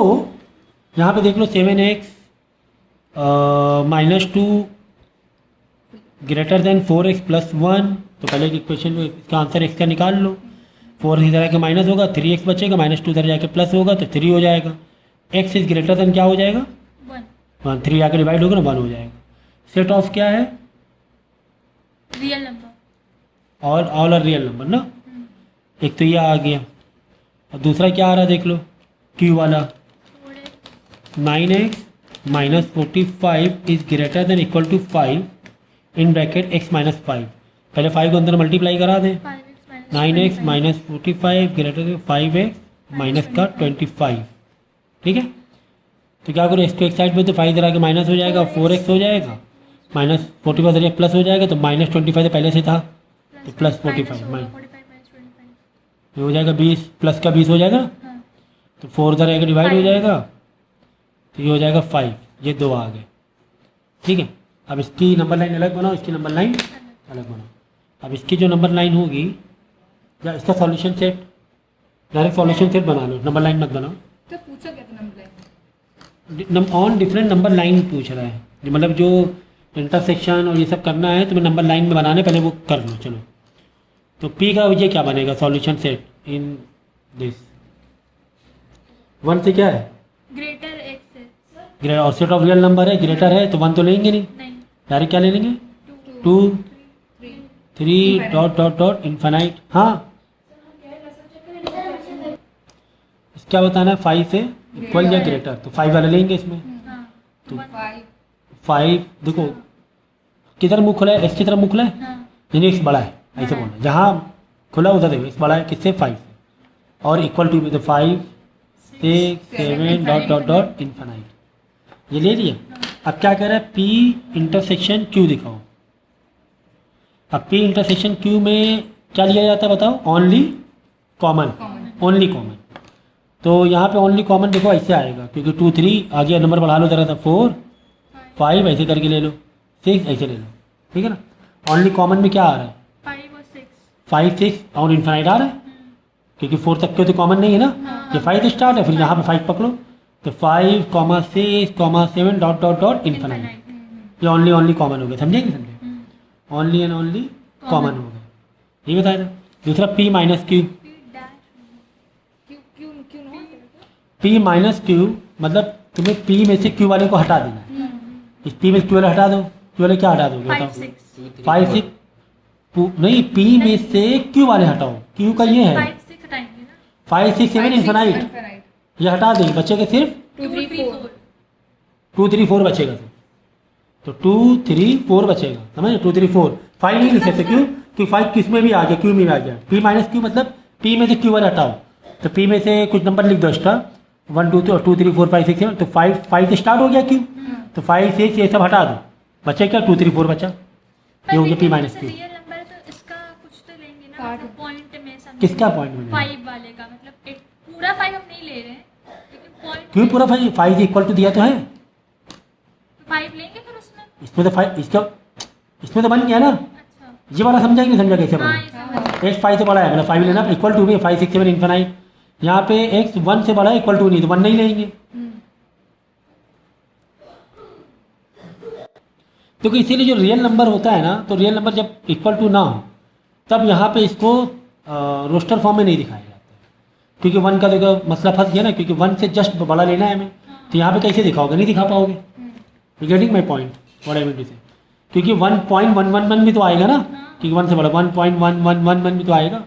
यहाँ पे देख लो 7x - 2 ग्रेटर देन 4x + 1, तो पहले की इक्वेशन में इसका आंसर x का निकाल लो, 4 इधर आके माइनस होगा, 3x बचेगा, -2 इधर जाके प्लस होगा, तो 3 हो जाएगा। x इज ग्रेटर देन क्या हो जाएगा 1, 3 आके डिवाइड होगा ना 1 हो जाएगा। सेट ऑफ क्या है
real number,
all are real number ना, एक तो ये आ गया, और दूसरा क्या आ रहा है देख लो, q वाला 9x - 45 is greater than equal to 5 in bracket x - 5, पहले 5 को अंदर मल्टीप्लाई करा दें, 9x - 45 greater than 5x minus का 25, ठीक है। तो क्या करो, इसको एक साइड में, तो 5 इधर आके माइनस हो जाएगा, 4x हो जाएगा, -45 इधर प्लस हो जाएगा, तो -25 तो पहले से था, तो +45 ये हो जाएगा 20, प्लस का 20 हो जाएगा, तो 4 इधर आके डिवाइड हो जाएगा, तो ये हो जाएगा 5, ये 2 आ गए, ठीक है। अब इसकी नंबर लाइन अलग बनाओ, इसकी नंबर लाइन अलग बनाओ। अब इसकी जो नंबर लाइन होगी, या इसका solution set, direct solution set बना लो, नंबर लाइन मत बनाओ।
तो पूछा क्या था number line,
on different number line पूछ रहा है, मतलब जो इंटरसेक्शन और ये सब करना है तुम्हें नंबर लाइन में बनाने, पहले वो कर लो। चलो तो P का ये क्या बनेगा सॉल्यूशन सेट इन दिस 1 से क्या है
ग्रेटर एक्स है
और सेट ऑफ रियल नंबर है ग्रेटर है तो 1 तो लेंगे नहीं
नहीं
डायरेक्ट क्या ले लेंगे 2 3 डॉट डॉट डॉट इन्फाइनाइट। हाँ क्या बताना है 5 से इक्वल या ग्रेटर तो 5 वाला लेंगे इसमें
हाँ
तो
5
5 देखो किधर मुँह खुला है एक्स की तरफ मुँह खुला है
हाँ
यानी एक्स बड़ा है ऐसे
हाँ।
बोलना जहाँ खुला उधर देखो एक्स बड़ा है किससे 5 से और इक्वल टू भी तो 5 6 7 डॉट डॉट डॉट इन्फाइनाइट ये ले लिया। अब क्या कह रहा है P इंटरसेक्शन Q दिखाओ। अब P इंटरसेक्शन Q में क्या लिया जाता है बताओ ओनली कॉमन ओनली कॉमन तो यहाँ पे ओनली कॉमन देखो ऐसे आएगा क्योंकि 2 3 आगे नंबर बढ़ा लो जरा सा 4 5 ऐसे करके ले लो 6 ऐसे ले लो ठीक है ना। ओनली कॉमन में क्या आ रहा है
5 और 6
5 6 और इन्फाइनाइट आ रहा है क्योंकि 4 तक के तो कॉमन नहीं है ना ये 5 से स्टार्ट है फिर यहाँ पे 5 पकड़ो तो 5 6 7 डॉट डॉट डॉट इन्फाइनाइट ये ओनली ओनली कॉमन हो गया समझेंगे समझे ओनली एंड ओनली कॉमन हो गया ये बताया था। दूसरा P minus Q P minus Q मतलब तुम्हें P में से Q वाले को हटा देना है इस P में Q वाले हटा दो Q वाले क्या हटा दोगे
5
बताओ
6
5 6 नहीं P में से Q वाले हटाओ Q का ये है
5 6 हटाएंगे ना
5 6 7 इन्फाइनाइट ये हटा देंगे बचेगा सिर्फ
2 3 4
2 3 4 बचेगा तो 2 3 4 बचेगा समझे 2 3 4 5 नहीं लिख सकते क्यों कि 5 किस में भी आ गया Q में भी आ गया P माइनस Q मतलब P में से Q वाले हटाओ तो P में से कुछ नंबर लिख दो एक्स्ट्रा 1 2 3 4 5 6 7 तो 5 से स्टार्ट हो गया Q तो 5 6 ये सब हटा दो बचे क्या 2 3 4 बचा ये हो गया P minus Q
real number है तो इसका कुछ तो लेंगे ना
Part.
पॉइंट में समझ
किसका पॉइंट में
5 वाले का मतलब एक पूरा 5 हम नहीं ले रहे हैं लेकिन पॉइंट
क्यों पूरा 5 इक्वल टू दिया तो है
5 लेंगे फिर उसमें
इसमें तो 5 इसमें तो बन गया ना
अच्छा
ये वाला समझा कि नहीं समझा कैसे
हाँ
बना
ये समझ
एक्स 5 से बड़ा है मतलब 5 लेना इक्वल टू भी 5 6 7 इन्फाइनाइट यहाँ पे एक्स 1 से बड़ा है इक्वल टू नहीं तो 1 नहीं लेंगे तो इसीलिए जो रियल नंबर होता है ना तो रियल नंबर जब इक्वल टू ना हो तब यहाँ पे इसको रोस्टर फॉर्म में नहीं दिखाया जाता है क्योंकि 1 का देखो मसला फंस गया ना क्योंकि 1 से जस्ट बड़ा लेना है हमें तो यहाँ पे कैसे दिखाओगे नहीं दिखा पाओगे getting my point what I mean to say क्योंकि 1.111 भी तो आएगा ना क्योंकि 1 से बड़ा 1.1111 भी तो आएगा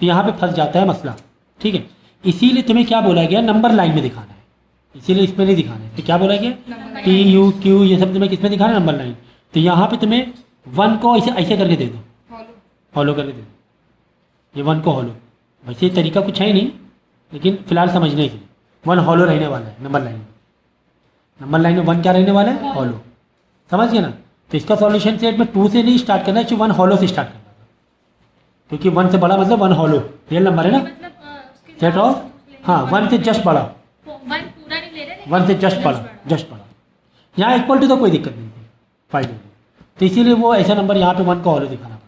तो यहाँ पे फंस जाता है मसला ठीक है। इसीलिए तुम्हें क्या बोला गया नंबर लाइन में दिखाना है इसीलिए इसमें नहीं दिखाना है तो क्या बोला गया P U Q ये सब तुम्हें किसमें दिखाना है नंबर लाइन तो यहाँ पे तुम्हें 1 को ऐसे ऐसे करके दे दो हॉलो करके दे दो ये 1 को हॉलो वैसे ये तरीका कुछ है ही नहीं लेकिन फिलहाल समझने के लिए 1 हॉलो रहने वाला है नंबर लाइन में 1 क्या रहने वाला है हॉलो समझ गए ना। तो इसका सॉल्यूशन सेट में 2 से नहीं स्टार्ट करना है 1 हॉलो से स्टार्ट करना था क्योंकि 1 से बड़ा मतलब 1 हॉलो रियल नंबर है ना
मतलब उसके
सेट ऑफ हाँ 1 से जस्ट बड़ा
1 पूरा नहीं ले रहे
1 से जस्ट बड़ा यहाँ इक्वल टू तो कोई दिक्कत नहीं थी 5 तो इसीलिए वो ऐसा नंबर यहाँ पे 1 का हॉलो दिखाना पड़ेगा।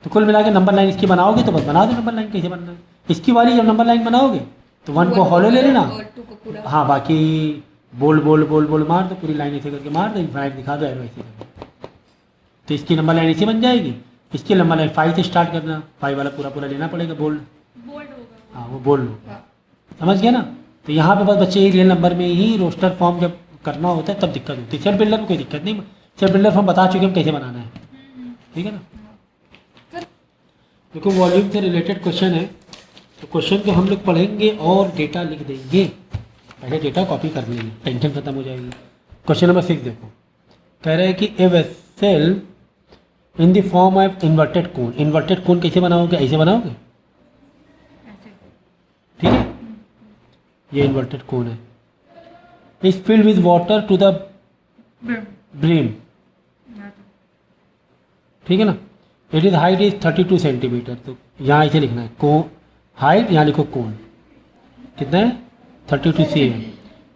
तो कुल मिला के नंबर लाइन इसकी बनाओगे तो बस बना दो नंबर लाइन कैसे बनना है इसकी वाली जब नंबर लाइन बनाओगे तो 1 को हॉलो ले लेना हाँ बाकी बोल मार दो पूरी लाइन ऐसे करके मार दो इन्फाइनाइट दिखा दो एरो ऐसे करके तो इसकी नंबर लाइन ऐसे बन जाएगी। इसकी नंबर लाइन 5 से स्टार्ट करना 5 वाला पूरा लेना पड़ेगा बोल्ड
होगा
हाँ वो बोल लो समझ गया ना। तो यहाँ पे बस बच्चे रियल नंबर में ही रोस्टर फॉर्म जब करना होता है तब दिक्कत होती है। सेट बिल्डर में कोई दिक्कत नहीं सेट बिल्डर फॉर्म बता चुके हम कैसे बनाना है ठीक है ना। देखो वॉल्यूम से रिलेटेड क्वेश्चन है तो क्वेश्चन को हम लोग पढ़ेंगे और डेटा लिख देंगे पहले डेटा कॉपी कर लेंगे टेंशन खत्म हो जाएगी। क्वेश्चन नंबर 6 देखो कह रहे हैं कि a vessel in the form of inverted कोन कैसे बनाओगे ऐसे बनाओगे ठीक है ये इन्वर्टेड कोन है is filled with water to the brim ठीक है ना। It is height is 32 centimetre तो यहाँ ऐसे लिखना है को हाइट यहाँ लिखो कोन कितना है 32 cm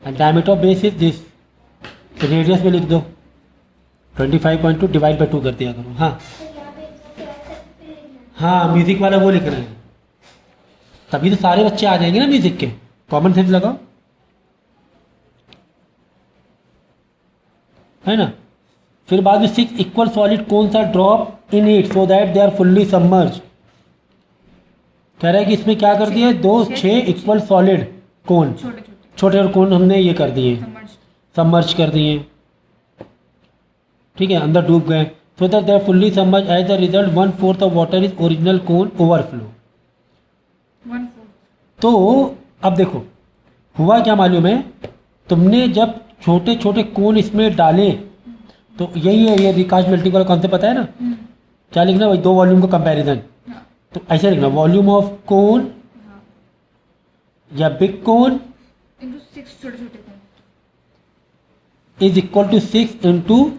and diameter of base is this radius में लिख दो 25.2 डिवाइड बाई 2 कर दिया करो। हाँ म्यूजिक वाला वो लिख रहे हैं तभी तो सारे बच्चे आ जाएंगे ना म्यूजिक के कॉमन सेंस लगाओ है ना। फिर बाद में 6 equal solid cones are drop in it so that they are fully submerge कह रहा है कि इसमें क्या कर दिया, दो 6 इक्वल सॉलिड कोन,
छोटे छोटे
छोटे और कोन हमने ये कर दिए,
सबमर्ज
सबमर्ज कर दिए, ठीक है, अंदर डूब गए। So that they fully submerge, as the result 1/4 of water is original cone overflow.
1/4
तो अब देखो हुआ क्या मालूम है, तुमने जब छोटे छोटे कोन इसमें डाले तो यही है, ये रिकास्ट मेल्टिंग वाला कॉन्सेप्ट पता है ना, क्या लिखना भाई, दो वॉल्यूम का कंपैरिजन,
हाँ
तो ऐसे लिखना वॉल्यूम ऑफ कोन
हाँ
या बिग कोन
इनटू 6 छोटे छोटे cone
is equal to 6 into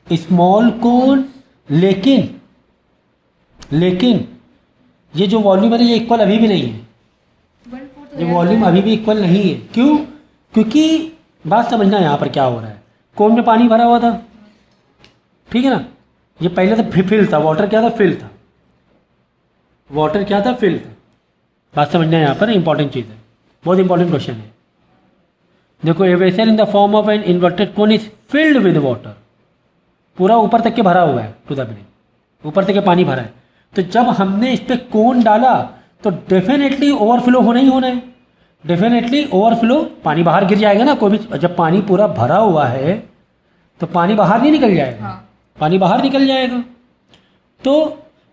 small cone. लेकिन ये जो वॉल्यूम है ना, ये इक्वल अभी भी नहीं है,
1/4 तो
ये
है।
वॉल्यूम अभी भी इक्वल नहीं है। क्यों? क्योंकि बात समझना यहाँ पर क्या हो रहा है, कोन में पानी भरा हुआ था, ठीक है ना, ये पहले तो फिल था, वाटर क्या था, फिल था, वाटर क्या था, फिल था। बात समझना यहाँ पर इंपॉर्टेंट चीज़ है, बहुत इंपॉर्टेंट क्वेश्चन है। देखो a vessel in the form of an inverted cone is filled with water, पूरा ऊपर तक के भरा हुआ है, टू द ब्रिम, ऊपर तक के पानी भरा है। तो जब हमने इस पर कोन डाला तो डेफिनेटली ओवरफ्लो होना ही होना है, डेफिनेटली ओवरफ्लो, पानी बाहर गिर जाएगा ना, कोई भी जब पानी पूरा भरा हुआ है तो पानी बाहर नहीं निकल जाएगा,
हाँ
पानी बाहर निकल जाएगा। तो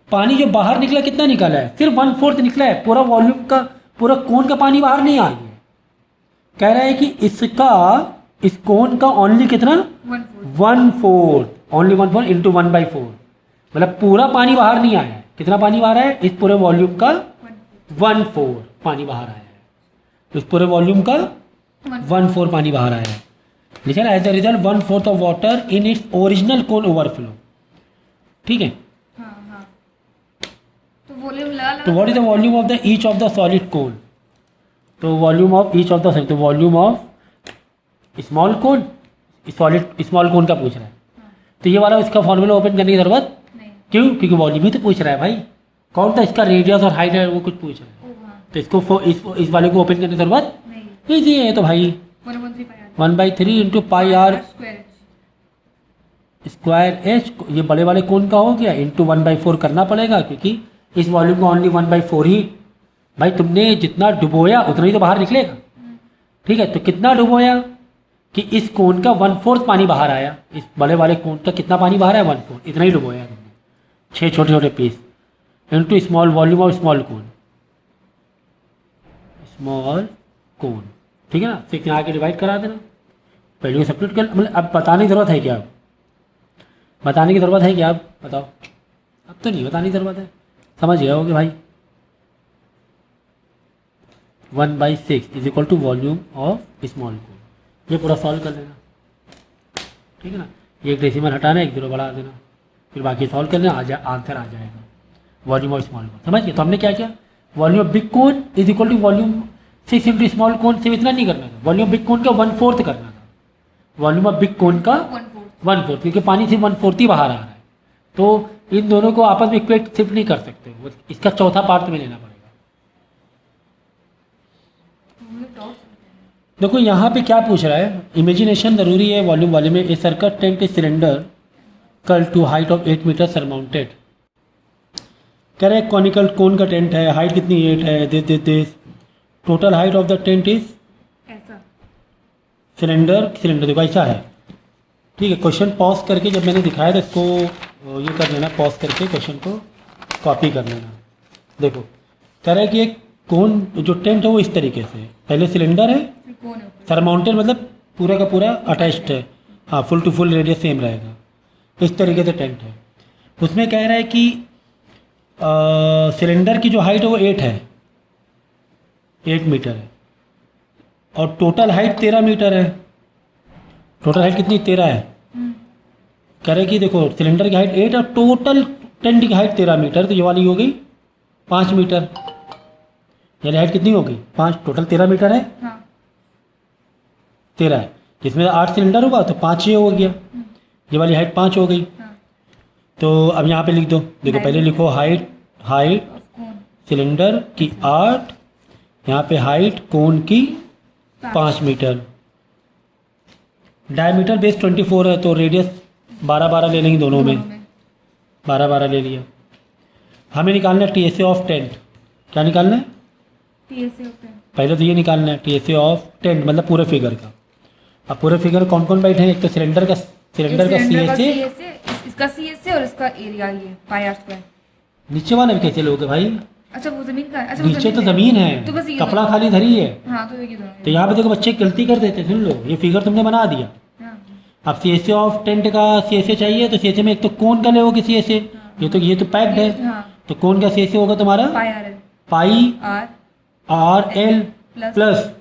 पानी जो बाहर निकला कितना निकला है, सिर्फ 1/4 निकला है, पूरा वॉल्यूम का, पूरा कोन का पानी बाहर नहीं आया है। कह रहा है कि इस कोन का ओनली कितना,
1/4
1/4, ओनली 1/4 इंटू 1/4, मतलब पूरा पानी बाहर नहीं आया है। कितना पानी बाहर आया है, इस पूरे वॉल्यूम का 1/4 पानी बाहर आया है, इस पूरे वॉल्यूम का 1/4 पानी बाहर आया है। लिखा है as the result 1/4 of water in its original cone overflow, ठीक है।
हाँ हाँ तो वॉल्यूम लगा
तो what is the volume of the each of the solid cone, तो volume of each of the, तो volume of small cone, solid small cone का पूछ रहा है। तो ये वाला इसका फॉर्मूला ओपन करने की जरूरत
नहीं
क्यों, क्योंकि वॉल्यूम ही तो पूछ रहा है भाई, कौन सा इसका रेडियस और हाइट है वो कुछ पूछ रहा है,
ओ हाँ
तो इस वाले को ओपन करने की जरूरत
नहीं
ईजी है। तो भाई
1/3 pi
1/3 into pi r
square
h, ये बड़े वाले कोन का हो गया, इंटू 1/4 करना पड़ेगा, क्योंकि इस वॉल्यूम का ओनली 1/4 ही, भाई तुमने जितना डुबोया उतना ही तो बाहर निकलेगा, ठीक है। तो कितना डुबोया कि इस कोन का 1/4 पानी बाहर आया, इस बड़े वाले कोन का कितना पानी बाहर आया, 1/4, इतना ही डुबोया तुमने, 6 छोटे छोटे piece, into small volume of small cone, small cone, ठीक है ना। 6 यहाँ के डिवाइड करा देना, पहले सब्ट्यूट कर, मतलब अब बताने की ज़रूरत है क्या, बताने की ज़रूरत है क्या, आप बताओ, अब तो नहीं बताने की ज़रूरत है, समझ गए होगे भाई। 1/6 is equal to volume of small cone, ये पूरा सॉल्व कर लेना, ठीक है ना। एक डेसिमल हटाना, एक 0 बढ़ा देना, फिर बाकी सॉल्व कर लेना, आंसर आ जाएगा वॉल्यूम ऑफ स्मॉल कोन, समझ गए। तो हमने क्या किया, volume of big cone is equal to volume 6 into small cone, सिर्फ इतना नहीं करना था, वॉल्यूम ऑफ बिग कोन का 1/4 करना था, वॉल्यूम ऑफ बिग कोन का 1/4, क्योंकि पानी सिर्फ 1/4 ही बाहर आ रहा है। तो इन दोनों को आपस में इक्वेट सिर्फ नहीं कर सकते, इसका चौथा पार्ट तुम्हें लेना पड़ेगा। देखो यहाँ पे क्या पूछ रहा है, इमेजिनेशन जरूरी है वॉल्यूम वाले में। A circle tent is cylindrical to height of 8 metre surmounted, कह रहे हैं कॉनिकल कोन का टेंट है, हाइट कितनी 8 है, this total height of the tent is
ऐसा
सिलेंडर देखो ऐसा है, ठीक है। क्वेश्चन पॉज करके जब मैंने दिखाया था इसको ये कर लेना, पॉज करके क्वेश्चन को कॉपी कर लेना। देखो कह रहा है कि एक कोन जो टेंट है वो इस तरीके से, पहले सिलेंडर है,
फिर कौन है ऊपर
सरमाउंटेड मतलब पूरा का पूरा अटैच्ड है, हाँ full to full radius same रहेगा, इस तरीके से टेंट है। उसमें कह रहा है कि सिलेंडर की जो हाइट है वो 8 है, 8 मीटर है, और टोटल हाइट 13 मीटर है। टोटल हाइट कितनी, 13 है। कह रहे कि देखो सिलेंडर की हाइट 8 और टोटल टेंट की हाइट 13 मीटर, तो ये वाली हो गई 5 मीटर, यानी हाइट कितनी होगी 5, टोटल 13 मीटर है,
हाँ
13 है, जिसमें 8 सिलेंडर होगा तो 5 ये हो गया, ये वाली हाइट 5 हो गई।
हाँ
तो अब यहाँ पे लिख दो, देखो पहले लिखो हाइट
ऑफ कौन
सिलेंडर की 8, यहाँ पे हाइट कोन की 5 मीटर, डायमीटर बेस 24 है, तो रेडियस 12 ले लेंगे दोनों में, 12 ले लिया। हमें निकालना TSA ऑफ टेंट, क्या निकालना है?
TSA होता है।
पहले तो ये निकालना है TSA ऑफ टेंट, मतलब पूरे फिगर का। अब पूरे फिगर कौन कौन बैठे हैं? एक तो सिलेंडर का CSA,
इसका CSA और इसका एरिया ये पाई आर स्क्वायर।
नीचे वाले भी कैसे लोगे भाई?
अच्छा वो जमीन का है। अच्छा वो
नीचे तो
है।
ज़मीन
तो बस
है,
ये
कपड़ा
दोनों।
खाली धरी है।
हाँ तो ये दोनों।
तो यहाँ पे देखो बच्चे गलती कर देते, सुन लो, ये फिगर तुमने बना दिया।
हाँ।
अब CSA ऑफ टेंट का CSA चाहिए, तो CSA में एक तो कोन का लोगे CSA, ये तो पैक्ड है।
हाँ।
तो कोन का CSA होगा तुम्हारा
pi R L
pi
R
R L
plus
plus.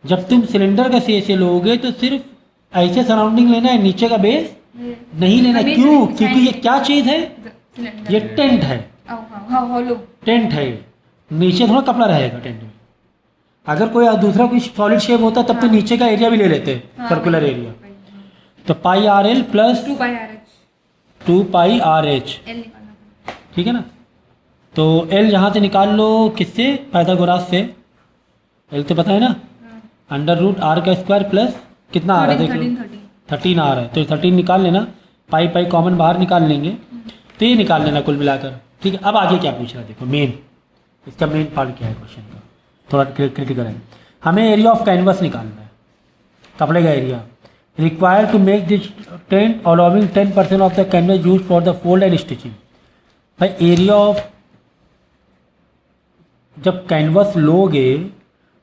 जब तुम सिलेंडर का CSA लोगे तो सिर्फ ऐसे सराउंडिंग लेना है, नीचे का बेस नहीं लेना।
जमीन
क्यों?
में
क्योंकि ये क्या चीज़ है?
सिलेंडर।
ये टेंट है,
हाँ हॉलो।
टेंट है। नीचे थोड़ा कपड़ा रहेगा टेंट में। अगर कोई दूसरा कोई सॉलिड शेप होता तब तो
हाँ।
नीचे का एरिया भी ले लेते हैं, सर्कुलर एरिया। तो पाई आर एल प्लस
2 पाई आर एच
2 पाई आर एच,
एल निकालना पड़ेगा।
ठीक है ना। तो एल यहाँ से निकाल लो, किससे? पाइथागोरस से। एल तो पता है ना,
हाँ।
अंडर रूट आर का स्क्वायर प्लस कितना आ रहा है देख लो, 13 आ रहा है। तो 13 निकाल लेना, पाई पाई कॉमन बाहर निकाल लेंगे, तो ये निकाल लेना कुल मिलाकर, ठीक है। अब आगे क्या पूछ रहा है देखो, मेन इसका मेन पार्ट क्या है क्वेश्चन का, थोड़ा क्रिटिकल है। हमें एरिया ऑफ कैनवस निकालना है, कपड़े का area. Required to make this tent allowing 10% of the canvas use for the fold and stitching. भाई एरिया ऑफ, जब कैनवस लोगे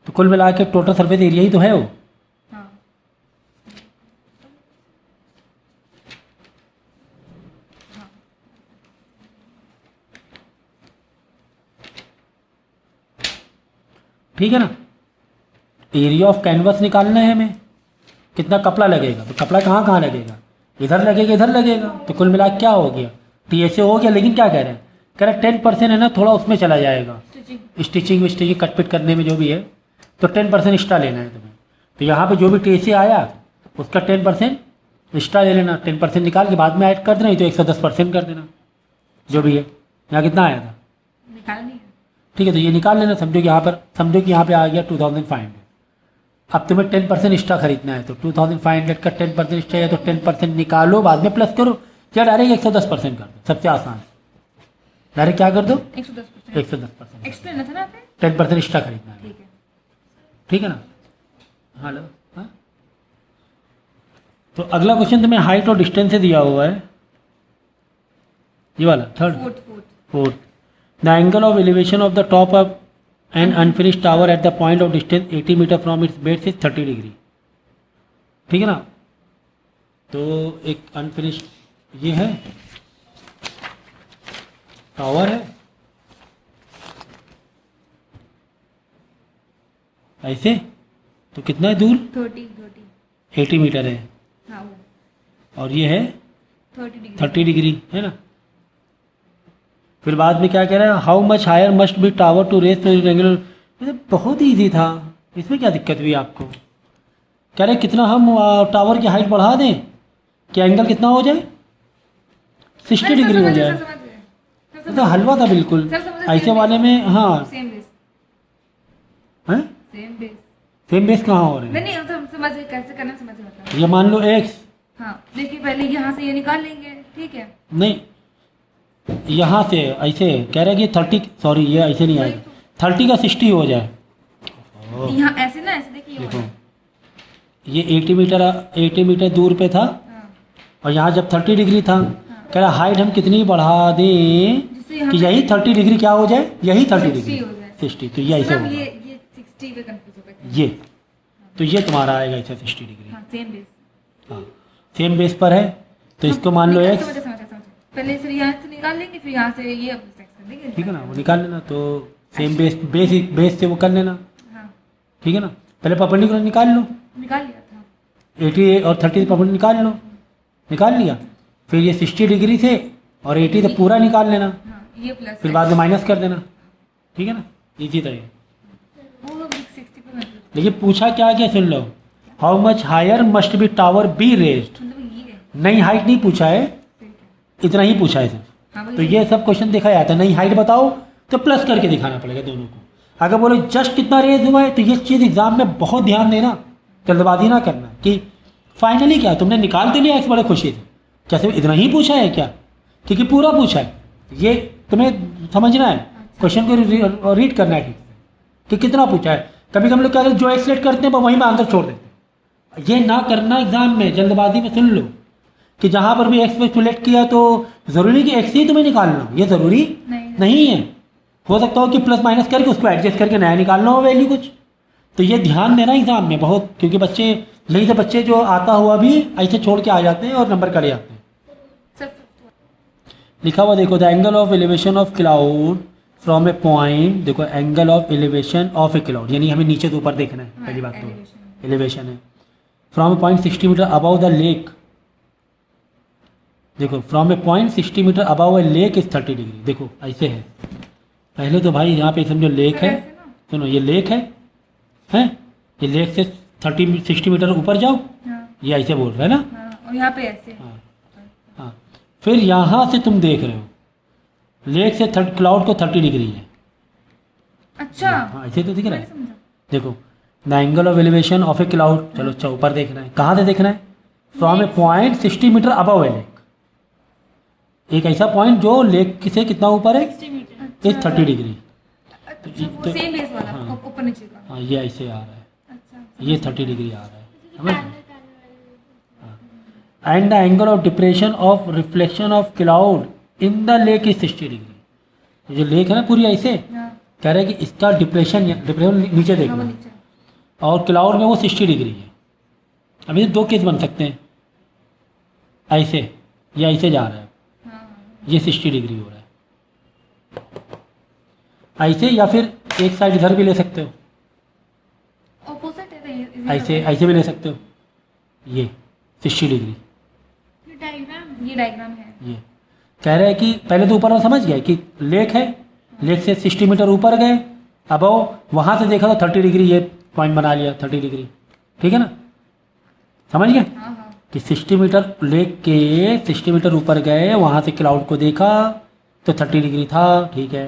तो कुल मिला के टोटल सरफेस एरिया ही तो है वो।
हाँ।
ठीक है ना। एरिया ऑफ कैनवस निकालना है हमें, कितना कपड़ा लगेगा, तो कपड़ा कहाँ कहाँ लगेगा, इधर लगेगा इधर लगेगा, तो कुल मिला क्या हो गया, TSA हो गया। लेकिन क्या कह रहे हैं, कह रहे हैं 10% है ना, थोड़ा उसमें चला जाएगा, स्टिचिंग कटपिट करने में जो भी है, तो 10% एक्स्ट्रा लेना है तुम्हें। तो यहाँ पे जो भी TSA आया उसका 10% एक्स्ट्रा ले लेना, 10% निकाल के बाद में ऐड कर देना, तो 110% कर देना जो भी है। यहाँ कितना आया था,
निकालनी है।
ठीक है। तो ये निकाल लेना, समझो कि यहाँ पर, समझो कि यहाँ पे आ गया 2500। अब तुम्हें 10% एक्स्ट्रा खरीदना है, तो 2500 का 10% एक्स्ट्रा है, तो 10% निकालो, बाद में प्लस करो, या डायरेक्ट 110% कर दो, सबसे आसान। डायरेक्ट क्या कर दो,
110%।
110%।
एक्स्ट्रा ना था ना पे?
10% एक्स्ट्रा खरीदना है,
ठीक है।
ठीक है ना। हाँ लो, हाँ। तो अगला क्वेश्चन तुम्हें हाइट और डिस्टेंस से दिया हुआ है, ये वाला third fourth. The angle of elevation of the top of an unfinished tower at the point of distance 80 metre from its base is 30 degree, ठीक है ना। तो एक अनफिनिश्ड ये है टावर है, ऐसे, तो कितना है दूर,
30
80 मीटर है,
हाँ वो
और ये है
30
डिग्री, है ना। फिर बाद में क्या कह रहा है, how much higher must be tower to raise regular. बहुत ईजी था, इसमें क्या दिक्कत हुई आपको। कह रहे कितना हम टावर की हाइट बढ़ा दें कि एंगल कितना हो जाए, 60 डिग्री हो जाए। तो हलवा था बिल्कुल,
सर, समझ गए,
ऐसे
same
वाले में। हाँ,
सेम बेस
हैं,
सेम बेस
सेम बेस कहाँ हो रहे
नहीं
हैं।
नहीं हम समझ गए कैसे करना, समझ गए मतलब।
ये मान लो x,
हाँ देखिए पहले यहाँ से ये निकाल लेंगे, ठीक है।
नहीं यहाँ से ऐसे कह रहे हैं कि 30, सॉरी ये ऐसे नहीं आएगा, 30 का 60 हो जाए।
यहाँ ऐसे ना, ऐसे देखिए
देखो ये 80 मीटर दूर पे था,
हाँ,
और यहाँ जब 30 डिग्री था, कह रहा हाइट हम कितनी बढ़ा दें
जिससे यहाँ
कि
पे
यही 30 डिग्री क्या हो जाए, यही 30 डिग्री
60 हो जाए।
60। तो ये ऐसे
मतलब
होगा,
ये 60 पे कंफ्यूज हो गया।
ये तो ये तुम्हारा आएगा ऐसे 60 डिग्री।
हाँ सेम बेस।
हाँ सेम बेस पर है, तो इसको मान लो x,
समझे पहले फिर यहाँ से निकाल लेंगे, फिर यहाँ से ये कर देंगे,
ठीक है ना, वो निकाल लेना। तो सेम बेस से वो कर लेना,
हाँ
ठीक है ना। पहले परपेंडिकुलर निकाल लो,
निकाल लिया था।
80 और 30 परपेंडिकुलर निकाल लो, निकाल लिया। फिर ये 60 डिग्री से और 80 तो पूरा निकाल लेना,
हाँ ये प्लस
फिर बाद में माइनस कर देना, ठीक है ना। इजी था ये।
वो 60 पे कंफ्यूज,
देखिए पूछा क्या क्या सुन लो, how much higher must be tower be raised.
मतलब ये है।
नई हाइट नहीं पूछा है,
ठीक है।
इतना ही पूछा है सिर्फ।
हाँ
तो ये सब क्वेश्चन देखा जाता है, नई हाइट बताओ तो प्लस करके दिखाना पड़ेगा दोनों को। अगर बोलो जस्ट कितना रेज हुआ है, तो ये चीज़ एग्जाम में बहुत ध्यान देना, जल्दबाजी ना करना कि फाइनली क्या तुमने निकाल तो लिया इस बड़े खुशी से, क्या सिर्फ इतना ही पूछा है क्या, क्योंकि पूरा पूछा है, ये तुम्हें समझना है। क्वेश्चन को रीड करना है ठीक से कि कितना पूछा है। कभी हम लोग क्या करते हैं, जो एक्स सेलेक्ट करते हैं वो वहीं में आंसर छोड़ देते हैं। ये ना करना एग्जाम में, जल्दबाजी में सुन लो कि जहाँ पर भी एक्स पे सिलेक्ट किया तो ज़रूरी कि एक्स ही तुम्हें निकालना हो, ये ज़रूरी नहीं है। हो सकता हो कि प्लस माइनस करके उसको एडजस्ट करके नया निकालना हो वैल्यू कुछ। तो ये ध्यान देना एग्जाम में बहुत, क्योंकि बच्चे नहीं तो बच्चे जो आता हुआ भी ऐसे छोड़ के आ जाते हैं और नंबर कर जाते हैं। लिखा हुआ देखो, the angle of elevation of cloud from a point, देखो angle of elevation of a cloud, यानी हमें नीचे से ऊपर देखना है, पहली बात तो एलिवेशन है। From a point 60 metre above the lake, देखो from a point 60 metre above a lake is 30 degree. देखो ऐसे है, पहले तो भाई यहाँ पे समझो लेक है, सुनो ये लेक है, ये लेक से 60 मीटर ऊपर जाओ, ये ऐसे बोल रहे हैं ना,
और यहाँ पे ऐसे।
हाँ, फिर यहाँ से तुम देख रहे हो लेक से क्लाउड को 30 डिग्री है।
अच्छा,
हाँ ऐसे तो दिख रहा है। देखो the angle of elevation of a cloud, चलो अच्छा ऊपर देखना है, कहाँ से देखना है, from a point 60 metre above a lake, एक ऐसा पॉइंट जो लेक से कितना ऊपर है,
60 मीटर।
Is 30 degree.
अच्छा, वो सेम बेस वाला,
हाँ।
ऊपर नीचे का।
हाँ ये ऐसे आ रहा है,
अच्छा,
ये 30 डिग्री आ रहा है, समझ। And the angle of depression of reflection of cloud in the lake is 60 degree. जो लेक है ना पूरी ऐसे, कह रहे हैं कि इसका डिप्रेशन नीचे देखना,
नीचे।
और क्लाउड में वो 60 डिग्री है। अभी दो केस बन सकते हैं, ऐसे या ऐसे जा रहा है, ये 60 डिग्री हो रहा है ऐसे, या फिर एक साइड इधर भी ले सकते हो,
ऑपोजिट है ये
ऐसे ऐसे भी ले सकते हो, ये 60 डिग्री।
ये डायग्राम है।
ये कह रहे हैं कि पहले तो ऊपर समझ गए कि लेक है, लेक से 60 मीटर ऊपर गए, अब वहाँ से देखा तो 30 डिग्री, ये पॉइंट बना लिया 30 डिग्री, ठीक है ना, समझ गए कि 60 मीटर लेक के 60 मीटर ऊपर गए, वहाँ से क्लाउड को देखा तो 30 डिग्री था, ठीक है।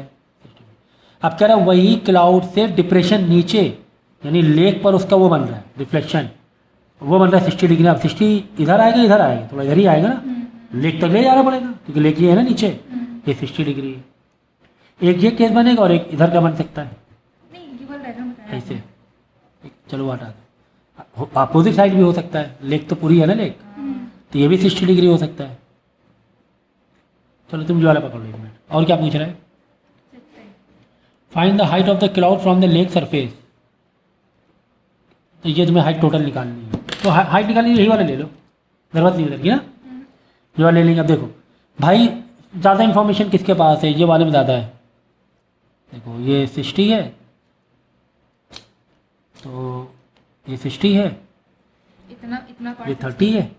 अब कह रहा है वही क्लाउड से डिप्रेशन नीचे, यानी लेक पर उसका वो बन रहा है रिफ्लेक्शन, वो बन रहा है 60 डिग्री। अब 60 इधर आएगा, इधर आएगा, थोड़ा इधर ही आएगा ना, लेक तक ले जाना पड़ेगा क्योंकि लेक ये है ना नीचे, ये 60 डिग्री है। एक ये केस बनेगा और एक इधर का बन सकता है,
नहीं ये वाला डायग्राम बताया
ऐसे। चलो हटा दो, अपोजिट साइड भी हो सकता है, लेक तो पूरी है ना लेक, तो ये भी 60 डिग्री हो सकता है। चलो तुम जो वाला पकड़ लो एक मिनट। और क्या पूछ रहा है, find the height of the cloud from the lake surface. तो ये तुम्हें हाइट टोटल निकालनी है, तो हाइट निकालनी यही वाला ले लो, जरूरत नहीं उधर की ना, ये वाला ले लेंगे। अब देखो भाई ज़्यादा इन्फॉर्मेशन किसके पास है, ये वाले में ज़्यादा है। देखो ये 60 है, तो ये 60 है,
इतना इतना
ये 30 है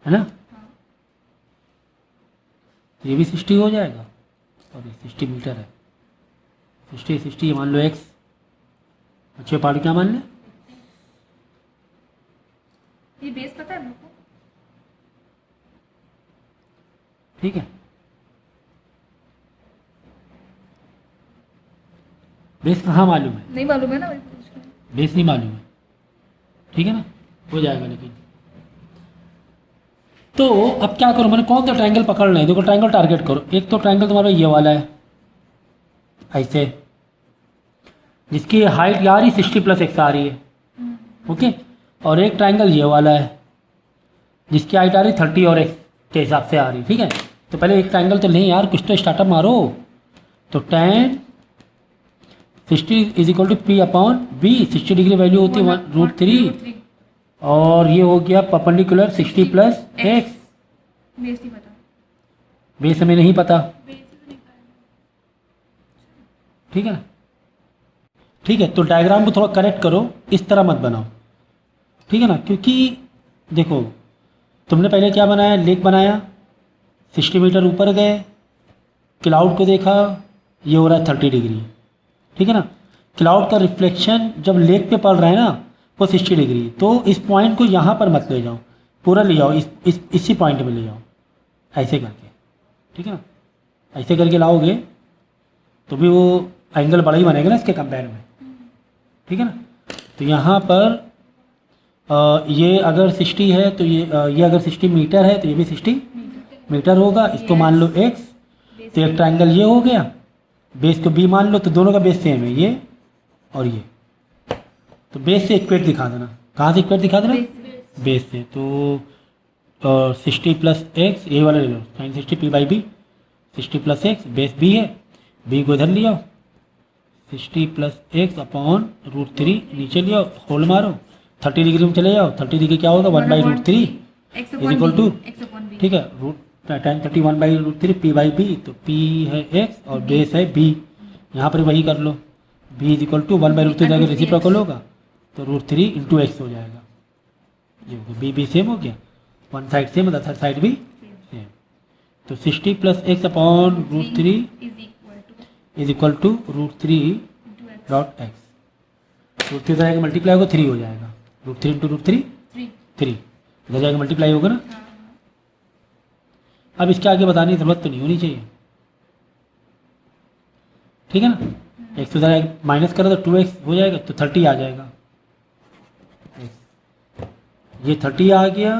ना, ये भी 60 हो जाएगा, और ये 60 मीटर है, 60 ये मान लो x, अच्छे पार्ट क्या मान लें,
ये बेस पता है हम लोग को?
ठीक है। बेस कहाँ मालूम है,
नहीं मालूम है ना, वही पूछ रही हूँ।
बेस नहीं मालूम है, ठीक है ना, हो जाएगा। लेकिन तो अब क्या करो, मैंने कौन सा ट्रायंगल पकड़ना है, देखो ट्रायंगल टारगेट करो। एक तो ट्रायंगल तुम्हारा ये वाला है ऐसे, जिसकी हाइट आ रही 60 + x आ रही है, ओके। और एक ट्रायंगल ये वाला है जिसकी हाइट आ रही 30 और x के हिसाब से आ रही, ठीक है। तो पहले एक ट्रायंगल तो नहीं यार, कुछ तो स्टार्टअप मारो। तो tan 60 = p/b, 60 डिग्री वैल्यू होती है 1√3, और ये हो गया परपेंडिकुलर 60 + x।
बेस नहीं पता।
बेस हमें नहीं पता, ठीक है ना, ठीक है। तो डायग्राम को थोड़ा करेक्ट करो, इस तरह मत बनाओ, ठीक है ना, क्योंकि देखो तुमने पहले क्या बनाया, लेक बनाया, 60 मीटर ऊपर गए, क्लाउड को देखा, ये हो रहा है 30 डिग्री, ठीक है ना। क्लाउड का रिफ्लेक्शन जब लेक पे पड़ रहा है ना वो 60 डिग्री, तो इस पॉइंट को यहाँ पर मत ले जाओ, पूरा ले जाओ, इसी पॉइंट में ले जाओ ऐसे करके, ठीक है ना। ऐसे करके लाओगे तो भी वो एंगल बड़ा ही बनेगा ना इसके कंपेयर में, ठीक है ना। तो यहाँ पर ये अगर 60 है तो ये अगर 60 मीटर है तो ये भी 60 मीटर होगा। इसको मान लो x, तो एक ट्रायंगल ये हो गया, बेस को बी मान लो, तो दोनों का बेस सेम है, ये और ये। तो बेस से इक्वेट दिखा देना। कहाँ से इक्वेट दिखा देना? बेस से। तो 60 प्लस एक्स, ये वाला ले लो, sine 60 P by B, 60 plus x, base B है, बी को इधर लिया, 60 प्लस एक्स अपॉन √3, नीचे लिया, होल मारो, 30 डिग्री में चले जाओ, 30 डिग्री क्या होगा? 1/√3 इज इक्वल टू, ठीक है, tan 30 1/√3 पी बाई बी। तो पी है एक्स और बेस है बी, यहाँ पर वही कर लो, बी इज इक्वल टू 1/√3 जाकर रेसिप्रोकल होगा, तो √3 इंटू एक्स हो जाएगा। ये हो गया, बी सेम हो गया, one side same, other side भी सेम। तो 60 plus x upon √3 is equal to √3 dot x. √3 जाएगा मल्टीप्लाई होगा, 3 हो जाएगा, √3 इंटू √3 3 इधर जाएगा मल्टीप्लाई होगा ना। अब इसके आगे बताने की जरूरत तो नहीं होनी चाहिए, ठीक है ना। एक्स तो जाएगा माइनस करो तो 2x हो जाएगा, तो 30 आ जाएगा। ये 30 आ गया।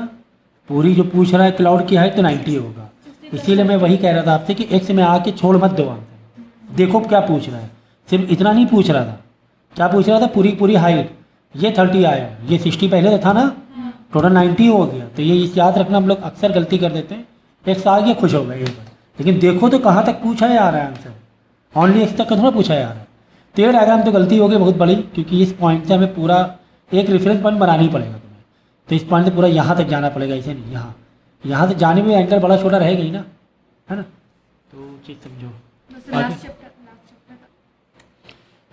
पूरी जो पूछ रहा है क्लाउड की हाइट तो 90 होगा। इसीलिए मैं वही कह रहा था आपसे कि एक्स में आके छोड़ मत दो आंसर, देखो क्या पूछ रहा है। सिर्फ इतना नहीं पूछ रहा था, क्या पूछ रहा था? पूरी हाइट। ये 30 आया, ये 60 पहले तो था ना, टोटल 90 हो गया। तो ये याद रखना, हम लोग अक्सर गलती कर देते हैं, एक्स आ गया खुश हो गए एक बार, लेकिन देखो तो कहाँ तक पूछा है आ रहा है आंसर, ओनली एक्स तक का थोड़ा पूछा है आ रहा है। तो ये डायग्राम तो गलती हो गई बहुत बड़ी, क्योंकि इस पॉइंट से हमें पूरा एक रेफरेंस पॉइंट बनाना ही पड़ेगा तुम्हें। तो इस पॉइंट से पूरा यहाँ तक जाना पड़ेगा, ऐसे नहीं, यहाँ से जाने में एंगल बड़ा छोटा रहेगा ही ना, है ना। तो चीज़ समझो।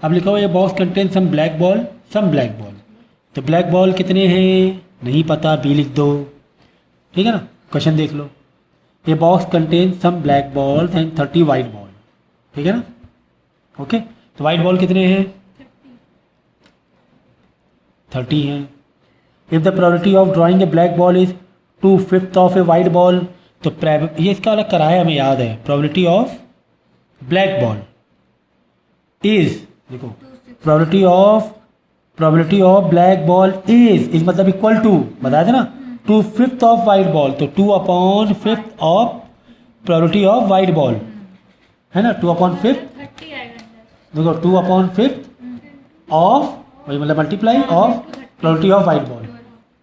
अब लिखा हुआ ये box contain some black ball, some black ball. तो ब्लैक बॉल कितने हैं नहीं पता, बी लिख दो, ठीक है ना। क्वेश्चन देख लो, ये box contain some black ball and 30 white ball, ठीक है ना। ओके, तो वाइट बॉल कितने हैं? 30 हैं। If the probability of drawing a black ball is 2/5 of a white ball, तो ये इसका अलग कराया हमें याद है। Probability of black ball is, देखो, probability of black ball is मतलब इक्वल टू, बताया था ना, 2/5 ऑफ वाइट बॉल, तो 2/5 of probability of white ball, है ना। 2/5, देखो 2/5 ऑफ, वही मतलब multiply of probability of white ball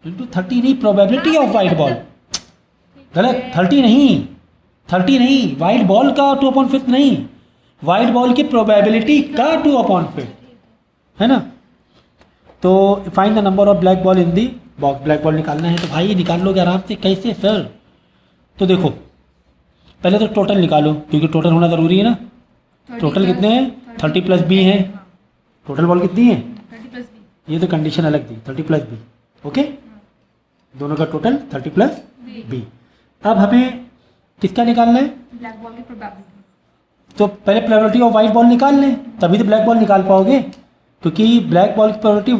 into 30 नहीं, प्रोबेबिलिटी ऑफ वाइट बॉल, गलत, 30 नहीं, वाइट बॉल का 2/5 नहीं, वाइट बॉल की प्रोबेबिलिटी का 2/5, है ना। तो find the number of black ball in the box. Black ball निकालना है तो भाई निकाल लोगे आराम से। कैसे सर? तो देखो पहले तो टोटल निकालो, क्योंकि टोटल होना ज़रूरी है ना। टोटल कितने हैं? 30 प्लस बी हैं। टोटल बॉल कितनी है?
30 प्लस बी।
ये तो कंडीशन अलग थी, 30 प्लस बी। ओके, दोनों का टोटल 30 प्लस बी। अब हमें किसका निकालना है?
ब्लैक बॉल की प्रोबेबिलिटी।
तो पहले प्रोबेबिलिटी ऑफ वाइट बॉल निकाल लें, तभी तो ब्लैक बॉल निकाल पाओगे, क्योंकि ब्लैक बॉल की प्रोबेबिलिटी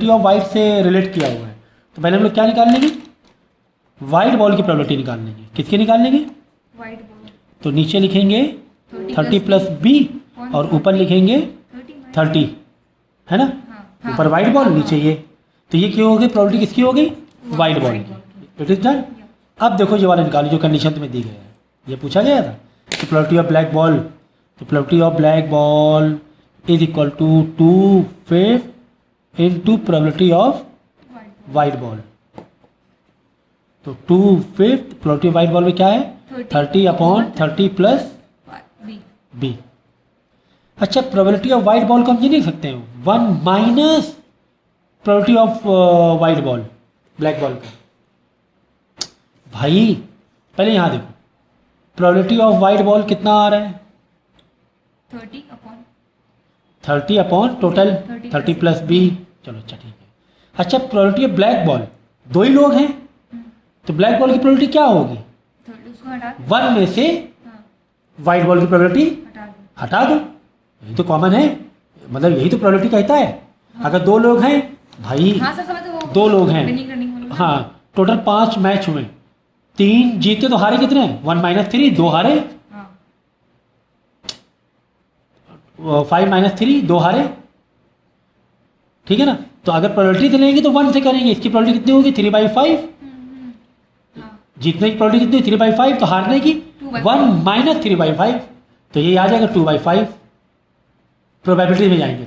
ऑफ वाइट से रिलेट किया हुआ है। तो पहले हम लोग क्या निकाल लेंगे? वाइट बॉल की प्रोबेबिलिटी निकाल लेंगे। किसकी निकाल लेंगे?
White ball.
तो नीचे लिखेंगे 30 प्लस बी और ऊपर लिखेंगे 30, है ना। ऊपर वाइट बॉल, नीचे ये। तो ये क्यों हो गई? प्रोबेबिलिटी किसकी हो गई? वाइट बॉल की। It is done. अब देखो ये वाला निकालो जो कंडीशन तुम्हें दी गई है, ये पूछा गया था। तो प्रोबेबिलिटी ऑफ ब्लैक बॉल, तो probability of black ball is equal to 2/5 into probability of white ball. तो 2/5 प्रोबेबिलिटी ऑफ वाइट बॉल में क्या है? 30/30 प्लस बी। अच्छा, प्रोबेबिलिटी ऑफ वाइट बॉल को हम ये नहीं लिख सकते हैं 1 minus probability of white ball, black ball का। भाई पहले यहाँ देखो, प्रोबेबिलिटी ऑफ वाइट बॉल कितना आ रहा है? 30 अपॉन टोटल 30 प्लस बी। चलो अच्छा ठीक है। अच्छा, प्रोबेबिलिटी ऑफ ब्लैक बॉल, दो ही लोग हैं, तो ब्लैक बॉल की प्रोबेबिलिटी क्या होगी? 1 में से वाइट बॉल की प्रोबेबिलिटी हटा दो। यही तो कॉमन है, मतलब यही तो प्रोबेबिलिटी कहता है। अगर दो लोग हैं भाई, दो लोग हैं, हाँ, टोटल 5 मैच हुए, 3 जीते तो हारे कितने? 1 - 3, 2 हारे, 5 - 3, 2 हारे, ठीक है ना। तो अगर प्रोबेबिलिटी से लेंगे तो 1 से करेंगे। इसकी प्रोबेबिलिटी कितनी होगी? 3/5। जीतने की प्रोबेबिलिटी कितनी? 3/5। तो हारने की 1 माइनस 3/5, तो ये आ जाएगा 2/5। प्रोबेबिलिटी में जाएंगे